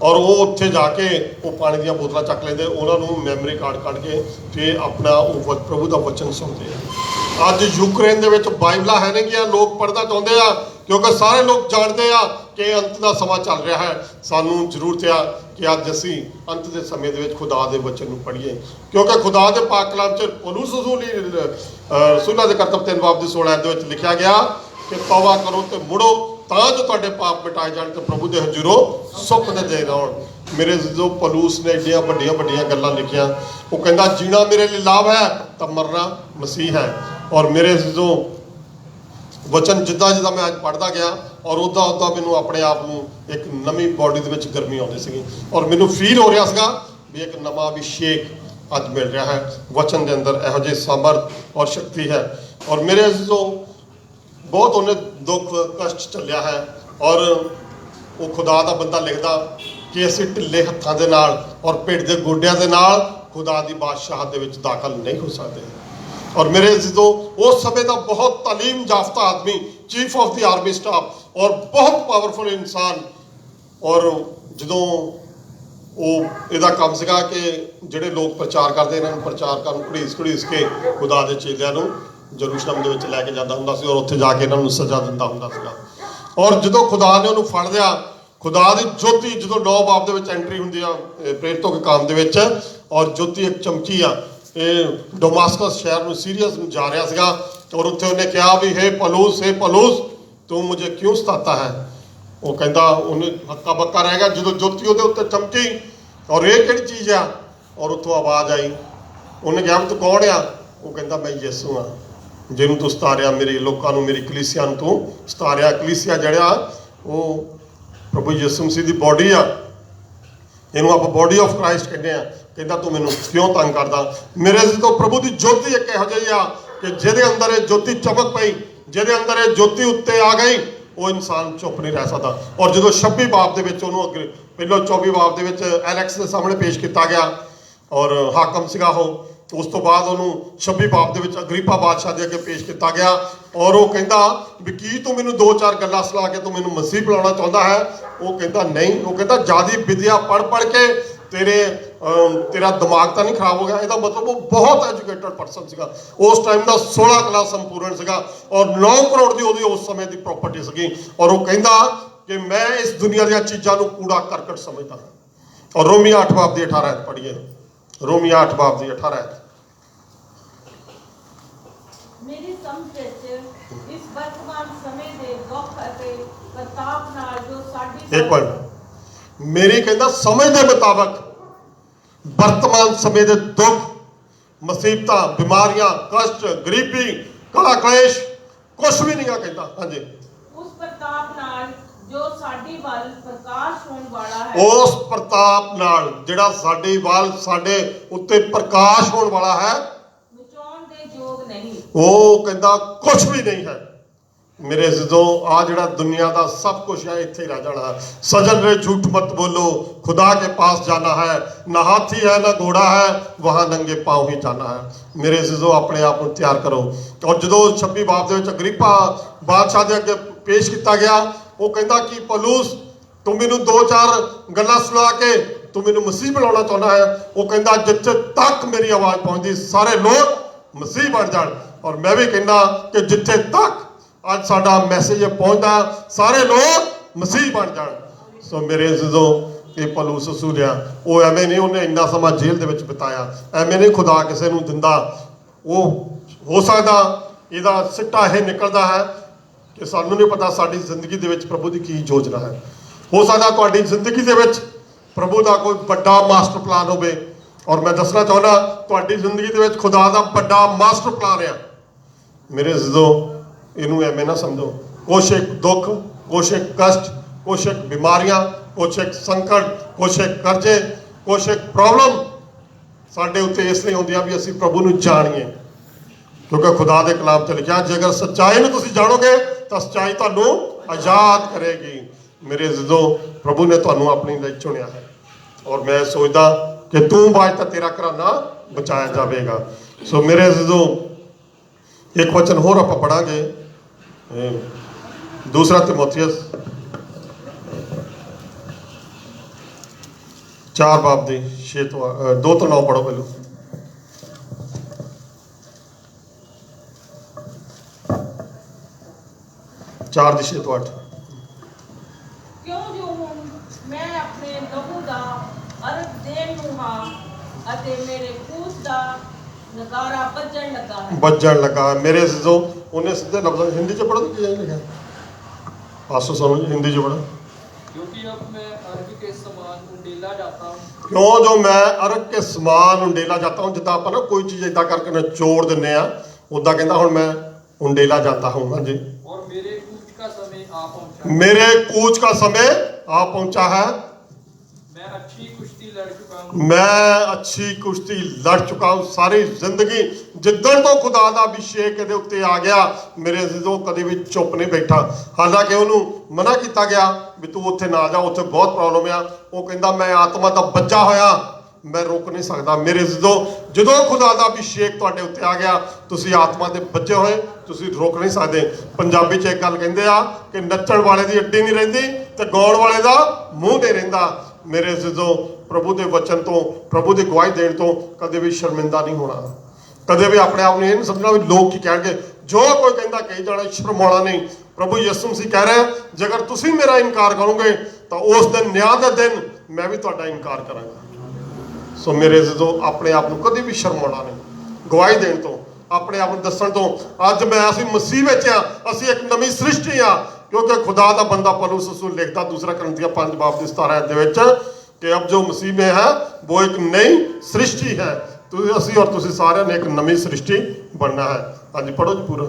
A: ਔਰ ਉਹ ਉੱਥੇ ਜਾ ਕੇ ਉਹ ਪਾਣੀ ਦੀਆਂ ਬੋਤਲਾਂ ਚੱਕ ਲੈਂਦੇ, ਉਹਨਾਂ ਨੂੰ ਮੈਮਰੀ ਕਾਰਡ ਕੱਢ ਕੇ ਫਿਰ ਆਪਣਾ ਉਹ ਪ੍ਰਭੂ ਦਾ ਵਚਨ ਸੁਣਦੇ ਆ। ਅੱਜ ਯੂਕਰੇਨ ਦੇ ਵਿੱਚ ਬਾਈਬਲਾਂ ਹੈ ਨਹੀਂ, ਲੋਕ ਪੜ੍ਹਨਾ ਚਾਹੁੰਦੇ ਆ ਕਿਉਂਕਿ ਸਾਰੇ ਲੋਕ ਜਾਣਦੇ ਆ ਕਿ ਅੰਤ ਦਾ ਸਮਾਂ ਚੱਲ ਰਿਹਾ ਹੈ। ਸਾਨੂੰ ਜ਼ਰੂਰਤ ਆ ਕਿ ਅੱਜ ਅਸੀਂ ਅੰਤ ਦੇ ਸਮੇਂ ਦੇ ਵਿੱਚ ਖੁਦਾ ਦੇ ਵਚਨ ਨੂੰ ਪੜ੍ਹੀਏ, ਕਿਉਂਕਿ ਖੁਦਾ ਦੇ ਪਾਕ ਕਲਾਮ 'ਚ ਪੌਲੁਸ ਰਸੂਲਾਂ ਦੇ ਕਰਤੱਵ 3 ਬਾਬ ਦੀ 16 ਦੇ ਵਿੱਚ ਲਿਖਿਆ ਗਿਆ ਕਿ ਤੌਬਾ ਕਰੋ ਤੇ ਮੁੜੋ ਤਾਂ ਜੋ ਤੁਹਾਡੇ ਪਾਪ ਮਿਟਾਏ ਜਾਣ ਤੇ ਪ੍ਰਭੂ ਦੇ ਹਜ਼ੂਰੋਂ ਸੁੱਖ ਦੇ ਦਿਨ ਆਉਣ। ਮੇਰੇ ਪੌਲੁਸ ਨੇ ਏਡੀਆਂ ਵੱਡੀਆਂ ਗੱਲਾਂ ਲਿਖੀਆਂ। ਉਹ ਕਹਿੰਦਾ ਜੀਣਾ ਮੇਰੇ ਲਈ ਲਾਭ ਹੈ ਤਾਂ ਮਰਨਾ ਮਸੀਹ ਹੈ। ਔਰ ਮੇਰੇ ਵਚਨ ਜਿੱਦਾਂ ਮੈਂ ਅੱਜ ਪੜ੍ਹਦਾ ਗਿਆ ਔਰ ਉੱਦਾਂ ਮੈਨੂੰ ਆਪਣੇ ਆਪ ਨੂੰ ਇੱਕ ਨਵੀਂ ਬੋਡੀ ਦੇ ਵਿੱਚ ਗਰਮੀ ਆਉਂਦੀ ਸੀਗੀ ਔਰ ਮੈਨੂੰ ਫੀਲ ਹੋ ਰਿਹਾ ਸੀਗਾ ਵੀ ਇੱਕ ਨਵਾਂ ਅਭਿਸ਼ੇਕ ਅੱਜ ਮਿਲ ਰਿਹਾ ਹੈ। ਵਚਨ ਦੇ ਅੰਦਰ ਇਹੋ ਜਿਹੀ ਸਮਰਥ ਔਰ ਸ਼ਕਤੀ ਹੈ। ਔਰ ਮੇਰੇ ਬਹੁਤ ਉਹਨੇ ਦੁੱਖ ਕਸ਼ਟ ਚੱਲਿਆ ਹੈ ਔਰ ਉਹ ਖੁਦਾ ਦਾ ਬੰਦਾ ਲਿਖਦਾ ਕਿ ਅਸੀਂ ਢਿੱਲੇ ਹੱਥਾਂ ਦੇ ਨਾਲ ਔਰ ਭੇਡ ਦੇ ਗੋਡਿਆਂ ਦੇ ਨਾਲ ਖੁਦਾ ਦੀ ਬਾਦਸ਼ਾਹ ਦੇ ਵਿੱਚ ਦਾਖਲ ਨਹੀਂ ਹੋ ਸਕਦੇ। ਔਰ ਮੇਰੇ ਜਦੋਂ ਉਸ ਸਮੇਂ ਦਾ ਬਹੁਤ ਤਾਲੀਮ ਯਾਫਤਾ ਆਦਮੀ, chief of the army staff ਔਰ ਬਹੁਤ ਪਾਵਰਫੁਲ ਇਨਸਾਨ, ਔਰ ਜਦੋਂ ਉਹ ਇਹਦਾ ਕੰਮ ਸੀਗਾ ਕਿ ਜਿਹੜੇ ਲੋਕ ਪ੍ਰਚਾਰ ਕਰਦੇ ਇਹਨਾਂ ਨੂੰ ਪ੍ਰਚਾਰ ਕਰਨ ਘੜੀਸ ਕੇ ਖੁਦਾ ਦੇ ਚੇਲਿਆਂ ਨੂੰ ਜਰੂਸਲਮ ਦੇ ਵਿੱਚ ਲੈ ਕੇ ਜਾਂਦਾ ਹੁੰਦਾ ਸੀ ਔਰ ਉੱਥੇ ਜਾ ਕੇ ਇਹਨਾਂ ਨੂੰ ਸਜ਼ਾ ਦਿੰਦਾ ਹੁੰਦਾ ਸੀਗਾ। ਔਰ ਜਦੋਂ ਖੁਦਾ ਨੇ ਉਹਨੂੰ ਫੜ ਲਿਆ, ਖੁਦਾ ਦੀ ਜੋਤੀ ਜਦੋਂ 9 ਬਾਬ ਦੇ ਵਿੱਚ ਐਂਟਰੀ ਹੁੰਦੀ ਆ ਪ੍ਰੇਰਿਤੋਂ ਕੇ ਕੰਮ ਦੇ ਵਿੱਚ, ਔਰ ਜੋਤੀ ਇੱਕ ਚਮਕੀ ਆ, ਇਹ ਡਮਾਸਕਸ ਸ਼ਹਿਰ ਨੂੰ ਸੀਰੀਆ ਨੂੰ ਜਾ ਰਿਹਾ ਸੀਗਾ ਔਰ ਉੱਥੇ ਉਹਨੇ ਕਿਹਾ ਵੀ ਹੇ ਪਲੂਸ ਤੂੰ ਮੁਝੇ ਕਿਉਂ ਸਤਾਤਾ ਹੈ। ਉਹ ਕਹਿੰਦਾ, ਉਹਨੇ ਹੱਕਾ ਬੱਕਾ ਰਹਿ ਗਿਆ ਜਦੋਂ ਜੋਤੀ ਉਹਦੇ ਉੱਤੇ ਚਮਕੀ ਔਰ ਇਹ ਕਿਹੜੀ ਚੀਜ਼ ਆ, ਔਰ ਉੱਥੋਂ ਆਵਾਜ਼ ਆਈ। ਉਹਨੇ ਕਿਹਾ ਵੀ ਤੂੰ ਕੌਣ ਆ? ਉਹ ਕਹਿੰਦਾ ਮੈਂ ਯਿਸੂ ਆ, ਜਿਹਨੂੰ ਤੂੰ ਸਤਾਰਿਆ, ਮੇਰੇ ਲੋਕਾਂ ਨੂੰ, ਮੇਰੀ ਕਲੀਸਿਆ ਨੂੰ ਤੂੰ ਸਤਾਰਿਆ। ਕਲੀਸਿਆ ਜਿਹੜਾ ਉਹ ਪ੍ਰਭੂ ਯਿਸੂ ਮਸੀਹ ਦੀ ਬੋਡੀ ਆ, ਇਹਨੂੰ ਆਪਾਂ ਬੋਡੀ ਆਫ ਕ੍ਰਾਈਸਟ ਕਹਿੰਦੇ ਆ। ਕਹਿੰਦਾ ਤੂੰ ਮੈਨੂੰ ਕਿਉਂ ਤੰਗ ਕਰਦਾ? ਮੇਰੇ ਜਦੋਂ ਪ੍ਰਭੂ ਦੀ ਜੋਤੀ ਇੱਕ ਇਹੋ ਜਿਹੀ ਆ ਕਿ ਜਿਹਦੇ ਅੰਦਰ ਇਹ ਜੋਤੀ ਚਮਕ ਪਈ, ਜਿਹਦੇ ਅੰਦਰ ਇਹ ਜੋਤੀ ਉੱਤੇ ਆ ਗਈ, ਉਹ ਇਨਸਾਨ ਚੁੱਪ ਨਹੀਂ ਰਹਿ ਸਕਦਾ। ਔਰ ਜਦੋਂ 26 ਬਾਬ ਦੇ ਵਿੱਚ ਉਹਨੂੰ ਅੱਗੇ ਪਹਿਲਾਂ 24 ਬਾਬ ਦੇ ਵਿੱਚ ਐਲੈਕਸ ਦੇ ਸਾਹਮਣੇ ਪੇਸ਼ ਕੀਤਾ ਗਿਆ ਔਰ ਹਾਕਮ ਸੀਗਾ ਉਹ, ਉਸ ਤੋਂ ਬਾਅਦ ਉਹਨੂੰ 26 ਬਾਬ ਦੇ ਵਿੱਚ ਅਗਰੀਪਾ ਬਾਦਸ਼ਾਹ ਦੇ ਅੱਗੇ ਪੇਸ਼ ਕੀਤਾ ਗਿਆ ਔਰ ਉਹ ਕਹਿੰਦਾ ਵੀ ਕੀ ਤੂੰ ਮੈਨੂੰ 2-4 ਗੱਲਾਂ ਸੁਣਾ ਕੇ ਤੂੰ ਮੈਨੂੰ ਮਸੀਹ ਬਣਾਉਣਾ ਚਾਹੁੰਦਾ ਹੈ? ਉਹ ਕਹਿੰਦਾ ਨਹੀਂ। ਉਹ ਕਹਿੰਦਾ ਜਿਆਦੀ ਵਿਦਿਆ ਪੜ੍ਹ ਕੇ ਤੇਰਾ ਦਿਮਾਗ ਤਾਂ ਨਹੀਂ ਖਰਾਬ ਹੋ ਗਿਆ? ਇਹਦਾ ਮਤਲਬ ਉਹ ਬਹੁਤ ਐਜੂਕੇਟਡ ਪਰਸਨ ਸੀਗਾ। ਉਸ ਟਾਈਮ ਦਾ 16 ਕਲਾਸ ਸੰਪੂਰਨ ਸੀਗਾ ਔਰ 9 ਕਰੋੜ ਦੀ ਉਹਦੀ ਉਸ ਸਮੇਂ ਦੀ ਪ੍ਰਾਪਰਟੀ ਸੀਗੀ। ਔਰ ਉਹ ਕਹਿੰਦਾ ਕਿ ਮੈਂ ਇਸ ਦੁਨੀਆ ਦੀਆਂ ਚੀਜ਼ਾਂ ਨੂੰ ਕੂੜਾ ਕਰਕਟ ਸਮਝਦਾ ਹਾਂ। ਔਰ ਰੋਮੀਆਂ 8 ਬਾਬ ਦੀ 18 ਆਇਤ ਪੜ੍ਹੀਏ, ਰੋਮੀਆਂ 8 ਬਾਬ ਦੀ 18 ਆਇਤ।
C: ਮੇਰੀ ਸਮਝ ਵਿੱਚ ਇਸ ਵਰਤਮਾਨ ਸਮੇਂ ਦੇ ਦੁੱਖ ਅਤੇ ਪ੍ਰਤਾਪ ਨਾਲ ਜੋ ਸਾਡੀ
A: ਇੱਕ ਮਿੰਟ, ਮੇਰੀ ਕਹਿੰਦਾ ਸਮਝ ਦੇ ਮੁਤਾਬਕ ਵਰਤਮਾਨ ਸਮੇਂ ਦੇ ਦੁੱਖ, ਮੁਸੀਬਤਾਂ, ਬਿਮਾਰੀਆਂ, ਕਸ਼ਟ, ਗਰੀਬੀ, ਕਲਾ ਕਲੇਸ਼ ਕੁਛ ਵੀ ਨਹੀਂ ਆ ਕਹਿੰਦਾ। ਹਾਂਜੀ,
C: ਉਸ ਪ੍ਰਤਾਪ ਨਾਲ ਜੋ ਸਾਡੀ ਵੱਲ ਪ੍ਰਕਾਸ਼ ਹੋਣ ਵਾਲਾ ਹੈ,
A: ਉਸ ਪ੍ਰਤਾਪ ਨਾਲ ਜਿਹੜਾ ਸਾਡੇ ਉੱਤੇ ਪ੍ਰਕਾਸ਼ ਹੋਣ ਵਾਲਾ ਹੈ,
C: ਮਿਟਾਉਣ ਦੇ ਯੋਗ ਨਹੀਂ।
A: ਉਹ ਕਹਿੰਦਾ ਕੁਛ ਵੀ ਨਹੀਂ ਹੈ। मेरे अज़ीज़ों, आ जड़ा दुनिया का सब कुछ है इत्थे रह जाना है। सजन रे झूठ मत बोलो, खुदा के पास जाना है, ना हाथी है ना घोड़ा है, वहाँ नंगे पाँव ही जाना है। मेरे अज़ीज़ों, अपने आप को तैयार करो। और जो 26 बाब दे विच अग्रिप्पा बादशाह दे अगे पेश किया गया, वो कहता कि पौलुस तू मैनू 2-4 गल्लां सुना के तू मैनू मसीह बनाना चाहना है। वो कहता जिथे तक मेरी आवाज़ पहुँचती सारे लोग मसीह बन जान। और मैं भी कहना कि जिथे तक आज साडा मैसेज पहुंचता सारे लोग मसीह बन जान। सो मेरे अज़ीज़ों, ये पौलुस रसूलिया वो एवें नहीं, उन्हें इन्ना समा जेल दे विच बिताया, एवें नहीं खुदा किसी नूं दिंदा। वो हो सकदा इहदा सिट्टा यह निकलदा है कि सानूं नहीं पता साडी जिंदगी दे विच प्रभु दी की योजना है। हो सकदा तुहाडी जिंदगी दे विच प्रभु दा कोई बड़ा मास्टर प्लान होवे, और मैं दसना चाहुंदा तुहाडी जिंदगी दे विच खुदा दा बड़ा मास्टर प्लान है। मेरे अज़ीज़ों, इनू एवें ना समझो। कुछ एक दुख, कुछ एक कष्ट, कुछ एक बीमारियां, कुछ एक संकट, कुछ एक कर्जे, कुछ एक प्रॉब्लम साडे उत्ते इसलिए होंदियां भी असीं प्रभु नूं जाणीए, क्योंकि खुदा दे कलाम च लिखिआ जेकर सच्चाई नूं तुसीं जाणोगे तां सच्चाई तुहानूं आज़ाद करेगी। मेरे अज़ीज़ों, प्रभु ने तुहानूं अपने लई चुनिया है, और मैं सोचदा कि तू बाज तां तेरा घराना बचाया जावेगा। सो मेरे अज़ीज़ों, एक वचन होर आपां पढ़ांगे, दूसरा तिमोथियस 4 बाब दी 6 तो 2 तो 9 पढ़ो पहलू। चार दी 6 तो 8।
C: क्यों जो हुण मैं अपने लहू दा अर्थ देण नूं हां अते मेरे कूच दा नगारा बजण लगा है।
A: बजण लगा है। मेरे अज़ीज़ों, उन्हें सीधे लफ्ज़ हिंदी च पढ़ो कि यही लिखा? आसो सुनो हिंदी च पढ़ो।
D: क्योंकि अब मैं अर्घ के समान उंडेला जाता हूँ।
A: क्यों जो मैं अर्घ के समान उंडेला जाता हूँ, जिद्दां आपां ना कोई चीज़ इदां करके निचोड़ दिंदे आ, उदां कहंदा हुण मैं उंडेला जाता हूँ। हाँ जी।
D: और मेरे कूच का समय आ पहुँचा।
A: मेरे कूच का समय आ पहुँचा है।
D: मैं अच्छी कुश्ती लड़ चुका हूँ।
A: मैं अच्छी कुश्ती लड़ चुका हूँ सारी जिंदगी। जिद्दन तो खुदा ਦਾ ਅਭਿਸ਼ੇਕ ਇਹਦੇ ਉੱਤੇ ਆ ਗਿਆ, ਮੇਰੇ ਅਜ਼ੀਜ਼ੋ ਕਦੇ ਵੀ ਚੁੱਪ ਨਹੀਂ ਬੈਠਾ। ਹਾਲਾਂਕਿ ਉਹਨੂੰ ਮਨਾ ਕੀਤਾ ਗਿਆ ਵੀ ਤੂੰ ਉੱਥੇ ਨਾ ਜਾ, ਉੱਥੇ ਬਹੁਤ ਪ੍ਰੋਬਲਮ ਆ। ਉਹ ਕਹਿੰਦਾ ਮੈਂ ਆਤਮਾ ਦਾ ਬੱਚਾ ਹੋਇਆ, ਮੈਂ ਰੋਕ ਨਹੀਂ ਸਕਦਾ। ਮੇਰੇ ਅਜ਼ੀਜ਼ੋ ਜਦੋਂ ਖੁਦਾ ਦਾ ਅਭਿਸ਼ੇਕ ਤੁਹਾਡੇ ਉੱਤੇ ਆ ਗਿਆ, ਤੁਸੀਂ ਆਤਮਾ ਦੇ ਬੱਚੇ ਹੋਏ, ਤੁਸੀਂ ਰੋਕ ਨਹੀਂ ਸਕਦੇ। ਪੰਜਾਬੀ 'ਚ ਇੱਕ ਗੱਲ ਕਹਿੰਦੇ ਆ ਕਿ ਨੱਚਣ ਵਾਲੇ ਦੀ ਅੱਡੀ ਨਹੀਂ ਰਹਿੰਦੀ ਤੇ ਗਾਉਣ ਵਾਲੇ ਦਾ ਮੂੰਹ ਨਹੀਂ ਰਹਿੰਦਾ। ਮੇਰੇ ਅਜ਼ੀਜ਼ੋ ਪ੍ਰਭੂ ਦੇ ਵਚਨ ਤੋਂ, ਪ੍ਰਭੂ ਦੀ ਗਵਾਹੀ ਦੇਣ ਤੋਂ ਕਦੇ ਵੀ ਸ਼ਰਮਿੰਦਾ ਨਹੀਂ ਹੋਣਾ। ਕਦੇ ਵੀ ਆਪਣੇ ਆਪ ਨੂੰ ਇਹ ਨਹੀਂ ਸਮਝਣਾ ਵੀ ਲੋਕ ਕੀ ਕਹਿਣਗੇ। ਜੋ ਕੋਈ ਕਹਿੰਦਾ ਕਹੀ ਜਾਣਾ, ਸ਼ਰਮਾਉਣਾ ਨਹੀਂ। ਪ੍ਰਭੂ ਯਿਸੂ ਮਸੀਹ ਕਹਿ ਰਿਹਾ ਜੇਕਰ ਤੁਸੀਂ ਮੇਰਾ ਇਨਕਾਰ ਕਰੋਗੇ ਤਾਂ ਉਸ ਦਿਨ ਨਿਆਂ ਦੇ ਦਿਨ ਮੈਂ ਵੀ ਤੁਹਾਡਾ ਇਨਕਾਰ ਕਰਾਂਗਾ। ਸੋ ਮੇਰੇ ਅਜ਼ੀਜ਼ੋ ਆਪਣੇ ਆਪ ਨੂੰ ਕਦੇ ਵੀ ਸ਼ਰਮਾਉਣਾ ਨਹੀਂ, ਗਵਾਹੀ ਦੇਣ ਤੋਂ, ਆਪਣੇ ਆਪ ਨੂੰ ਦੱਸਣ ਤੋਂ। ਅੱਜ ਅਸੀਂ ਮਸੀਹ ਵਿੱਚ ਆ, ਅਸੀਂ ਇੱਕ ਨਵੀਂ ਸ੍ਰਿਸ਼ਟੀ ਆ, ਕਿਉਂਕਿ ਖੁਦਾ ਦਾ ਬੰਦਾ ਪੌਲੁਸ ਰਸੂਲ ਲਿਖਦਾ 2 ਕਰੰਥੀਆਂ 5:17 ਦੇ ਵਿੱਚ ਕਿ ਅਬ ਜੋ ਮਸੀਹ में है वो एक नई सृष्टि है। ਅਸੀਂ ਔਰ ਤੁਸੀਂ ਸਾਰਿਆਂ ਨੇ ਇੱਕ ਨਵੀਂ ਸ੍ਰਿਸ਼ਟੀ ਬਣਨਾ ਹੈ। ਹਾਂਜੀ ਪੜੋ ਜੀ ਪੂਰਾ।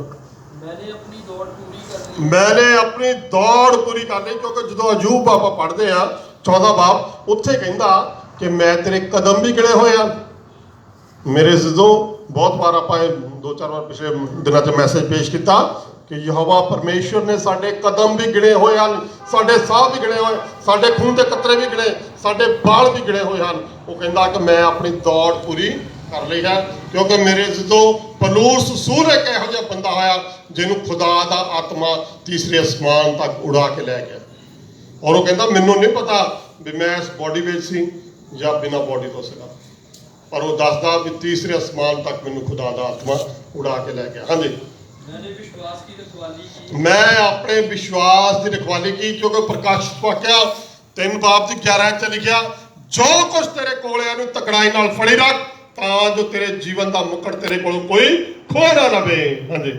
D: मैंने अपनी दौड़ पूरी कर ली।
A: मैंने अपनी दौड़ पूरी कर ली। ਕਿਉਂਕਿ ਜਦੋਂ ਅਯੂਬ ਆਪਾਂ ਪੜ੍ਹਦੇ ਆ 14 ਬਾਬ, ਉੱਥੇ ਕਹਿੰਦਾ ਕਿ ਮੈਂ ਤੇਰੇ ਕਦਮ ਵੀ ਗਿਣੇ ਹੋਏ ਆ। ਮੇਰੇ ਅਜ਼ੀਜ਼ੋ ਬਹੁਤ ਵਾਰ ਆਪਾਂ 2-4 ਵਾਰ ਪਿਛਲੇ ਦਿਨਾਂ 'ਚ ਮੈਸੇਜ ਪੇਸ਼ ਕੀਤਾ ਕਿ ਯਹੋਵਾ ਪਰਮੇਸ਼ਵਰ ਨੇ ਸਾਡੇ ਕਦਮ ਵੀ ਗਿਣੇ ਹੋਏ ਹਨ, ਸਾਡੇ ਸਾਹ ਵੀ ਗਿਣੇ ਹੋਏ, ਸਾਡੇ ਖੂਨ ਦੇ ਕਤਰੇ ਵੀ ਗਿਣੇ, ਸਾਡੇ ਬਾਲ ਵੀ ਗਿਣੇ ਹੋਏ ਹਨ। ਉਹ ਕਹਿੰਦਾ ਕਿ ਮੈਂ ਆਪਣੀ ਦੌੜ ਪੂਰੀ ਕਰ ਲਈ ਹੈ। ਕਿਉਂਕਿ ਮੇਰੇ ਅਜ਼ੀਜ਼ੋ ਪੌਲੁਸ ਰਸੂਲ ਇੱਕ ਇਹੋ ਜਿਹਾ ਬੰਦਾ ਹੋਇਆ ਜਿਹਨੂੰ ਖੁਦਾ ਦਾ ਆਤਮਾ ਤੀਸਰੇ ਅਸਮਾਨ ਤੱਕ ਉਡਾ ਕੇ ਲੈ ਗਿਆ। ਔਰ ਉਹ ਕਹਿੰਦਾ ਮੈਨੂੰ ਨਹੀਂ ਪਤਾ ਵੀ ਮੈਂ ਇਸ ਬੋਡੀ ਵਿੱਚ ਸੀ ਜਾਂ ਬਿਨਾਂ ਬੋਡੀ ਤੋਂ ਸੀਗਾ, ਪਰ ਉਹ ਦੱਸਦਾ ਵੀ ਤੀਸਰੇ ਅਸਮਾਨ ਤੱਕ ਮੈਨੂੰ ਖੁਦਾ ਦਾ ਆਤਮਾ ਉਡਾ ਕੇ ਲੈ ਗਿਆ। ਹਾਂਜੀ
D: मैंने विश्वास की रखवाली की।
A: मैं अपने विश्वास की रखवाली की, क्योंकि प्रकाशित वाक्या 3:11 च लिखा जो कुछ तेरे कोल है ਉਹਨੂੰ ਤਕੜਾਈ ਨਾਲ ਫੜੀ ਰੱਖ ਤਾਂ ਜੋ ਤੇਰੇ ਜੀਵਨ ਦਾ ਮੁਕਟ ਤੇਰੇ ਕੋਲ ਕੋਈ ਖੋ ਨਾ ਲਵੇ। ਹਾਂਜੀ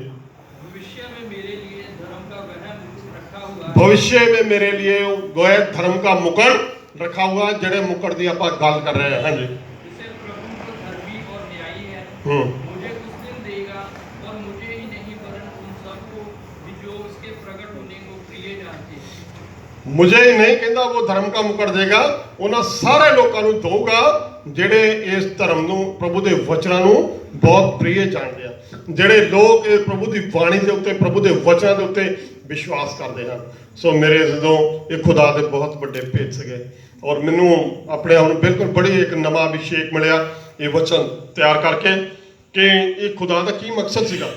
D: भविष्य में मेरे लिए धर्म का वह मुकुट रखा हुआ है।
A: भविष्य में मेरे लिए गोए धर्म का मुकुट रखा हुआ है। ਜਿਹੜੇ ਮੁਕਟ ਦੀ ਆਪਾਂ ਗੱਲ ਕਰ ਰਹੇ ਹਾਂ। ਹਾਂਜੀ
D: जिसे प्रभु को धर्मी और न्यायी है
A: हम्म।
D: मुझे उस दिन देगा, और मुझे ही नहीं वरन उन सबको भी जो उसके प्रकट होने को प्रिय जानते हैं।
A: मुझे ही नहीं ਕਹਿੰਦਾ ਉਹ ਧਰਮ ਦਾ ਮੁਕਟ ਦੇਗਾ, ਉਹਨਾਂ ਸਾਰੇ ਲੋਕਾਂ ਨੂੰ ਦਊਗਾ ਜਿਹੜੇ ਇਸ ਧਰਮ ਨੂੰ, ਪ੍ਰਭੂ ਦੇ ਵਚਨਾਂ ਨੂੰ ਬਹੁਤ ਪ੍ਰਿਯ ਜਾਣਦੇ ਆ, ਜਿਹੜੇ ਲੋਕ ਇਹ ਪ੍ਰਭੂ ਦੀ ਬਾਣੀ ਦੇ ਉੱਤੇ, ਪ੍ਰਭੂ ਦੇ ਵਚਨਾਂ ਦੇ ਉੱਤੇ ਵਿਸ਼ਵਾਸ ਕਰਦੇ ਹਨ। ਸੋ ਮੇਰੇ ਜਦੋਂ ਇਹ ਖੁਦਾ ਦੇ ਬਹੁਤ ਵੱਡੇ ਭੇਤ ਸੀਗੇ ਔਰ ਮੈਨੂੰ ਆਪਣੇ ਆਪ ਨੂੰ ਬਿਲਕੁਲ ਬੜੀ ਇੱਕ ਨਵਾਂ ਅਭਿਸ਼ੇਕ ਮਿਲਿਆ ਇਹ ਵਚਨ ਤਿਆਰ ਕਰਕੇ ਕਿ ਇਹ ਖੁਦਾ ਦਾ ਕੀ ਮਕਸਦ ਸੀਗਾ।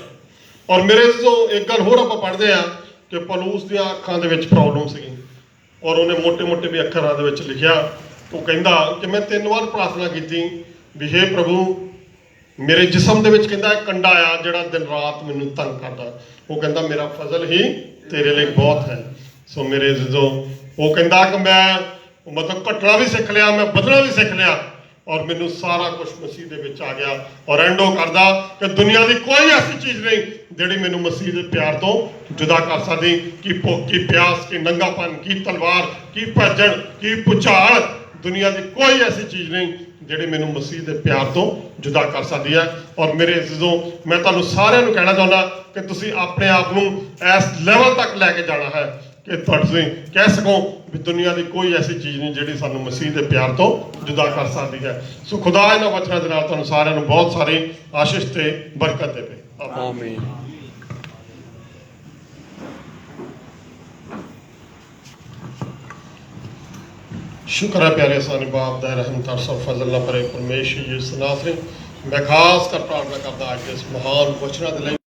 A: ਔਰ ਮੇਰੇ ਜਦੋਂ ਇੱਕ ਗੱਲ ਹੋਰ ਆਪਾਂ ਪੜ੍ਹਦੇ ਆ ਕਿ ਪੌਲੁਸ ਦੀਆਂ ਅੱਖਾਂ ਦੇ ਵਿੱਚ ਪ੍ਰੋਬਲਮ ਸੀਗੀ ਔਰ ਉਹਨੇ ਮੋਟੇ-ਮੋਟੇ ਵੀ ਅੱਖਰਾਂ ਦੇ ਵਿੱਚ ਲਿਖਿਆ। ਉਹ ਕਹਿੰਦਾ ਕਿ ਮੈਂ 3 ਵਾਰ ਪ੍ਰਾਰਥਨਾ ਕੀਤੀ ਵੀ ਹੇ ਪ੍ਰਭੂ ਮੇਰੇ ਜਿਸਮ ਦੇ ਵਿੱਚ ਕਹਿੰਦਾ ਇੱਕ ਕੰਡਾ ਆ ਜਿਹੜਾ ਦਿਨ ਰਾਤ ਮੈਨੂੰ ਤੰਗ ਕਰਦਾ। ਉਹ ਕਹਿੰਦਾ ਮੇਰਾ ਫਜ਼ਲ ਹੀ ਤੇਰੇ ਲਈ ਬਹੁਤ ਹੈ। ਸੋ ਮੇਰੇ ਜਦੋਂ ਉਹ ਕਹਿੰਦਾ ਕਿ ਮੈਂ ਮਤਲਬ ਘਟਣਾ ਵੀ ਸਿੱਖ ਲਿਆ, ਮੈਂ ਬਦਲਣਾ ਵੀ ਸਿੱਖ ਲਿਆ ਔਰ ਮੈਨੂੰ ਸਾਰਾ ਕੁਝ ਮਸੀਹ ਦੇ ਵਿੱਚ ਆ ਗਿਆ। ਔਰ ਐਂਡੋ ਕਰਦਾ ਕਿ ਦੁਨੀਆ ਦੀ ਕੋਈ ਐਸੀ ਚੀਜ਼ ਨਹੀਂ ਜਿਹੜੀ ਮੈਨੂੰ ਮਸੀਹ ਦੇ ਪਿਆਰ ਤੋਂ ਜੁਦਾ ਕਰ ਸਕਦੀ। ਕੀ ਭੁੱਖ, ਕੀ ਪਿਆਸ, ਕੀ ਨੰਗਾਪਨ, ਕੀ ਤਲਵਾਰ, ਕੀ ਭੱਜਣ, ਕੀ ਭੁਚਾਲ, ਦੁਨੀਆ ਦੀ ਕੋਈ ਐਸੀ ਚੀਜ਼ ਨਹੀਂ ਜਿਹੜੀ ਮੈਨੂੰ ਮਸੀਹ ਦੇ ਪਿਆਰ ਤੋਂ ਜੁਦਾ ਕਰ ਸਕਦੀ ਹੈ। ਔਰ ਮੇਰੇ ਅਜ਼ੀਜ਼ੋ ਮੈਂ ਤੁਹਾਨੂੰ ਸਾਰਿਆਂ ਨੂੰ ਕਹਿਣਾ ਚਾਹੁੰਦਾ ਕਿ ਤੁਸੀਂ ਆਪਣੇ ਆਪ ਨੂੰ ਇਸ ਲੈਵਲ ਤੱਕ ਲੈ ਕੇ ਜਾਣਾ ਹੈ ਕਿ ਤੁਸੀਂ ਕਹਿ ਸਕੋ ਵੀ ਦੁਨੀਆ ਦੀ ਕੋਈ ਐਸੀ ਚੀਜ਼ ਨਹੀਂ ਜਿਹੜੀ ਸਾਨੂੰ ਮਸੀਹ ਦੇ ਪਿਆਰ ਤੋਂ ਜੁਦਾ ਕਰ ਸਕਦੀ ਹੈ। ਸੋ ਖੁਦਾ ਇਹਨਾਂ ਵਚਨਾਂ ਦੇ ਨਾਲ ਤੁਹਾਨੂੰ ਸਾਰਿਆਂ ਨੂੰ ਬਹੁਤ ਸਾਰੀ ਆਸ਼ੀਸ਼ ਤੇ ਬਰਕਤ ਦੇਵੇ। ਆਮੀਨ। शुक्र है प्यारे साने बाप दा रहमत और सब फजल ना परे परमेश्वर यीशु नासरी। मैं खास कर प्रार्थना करता आज इस महान वचना दे लई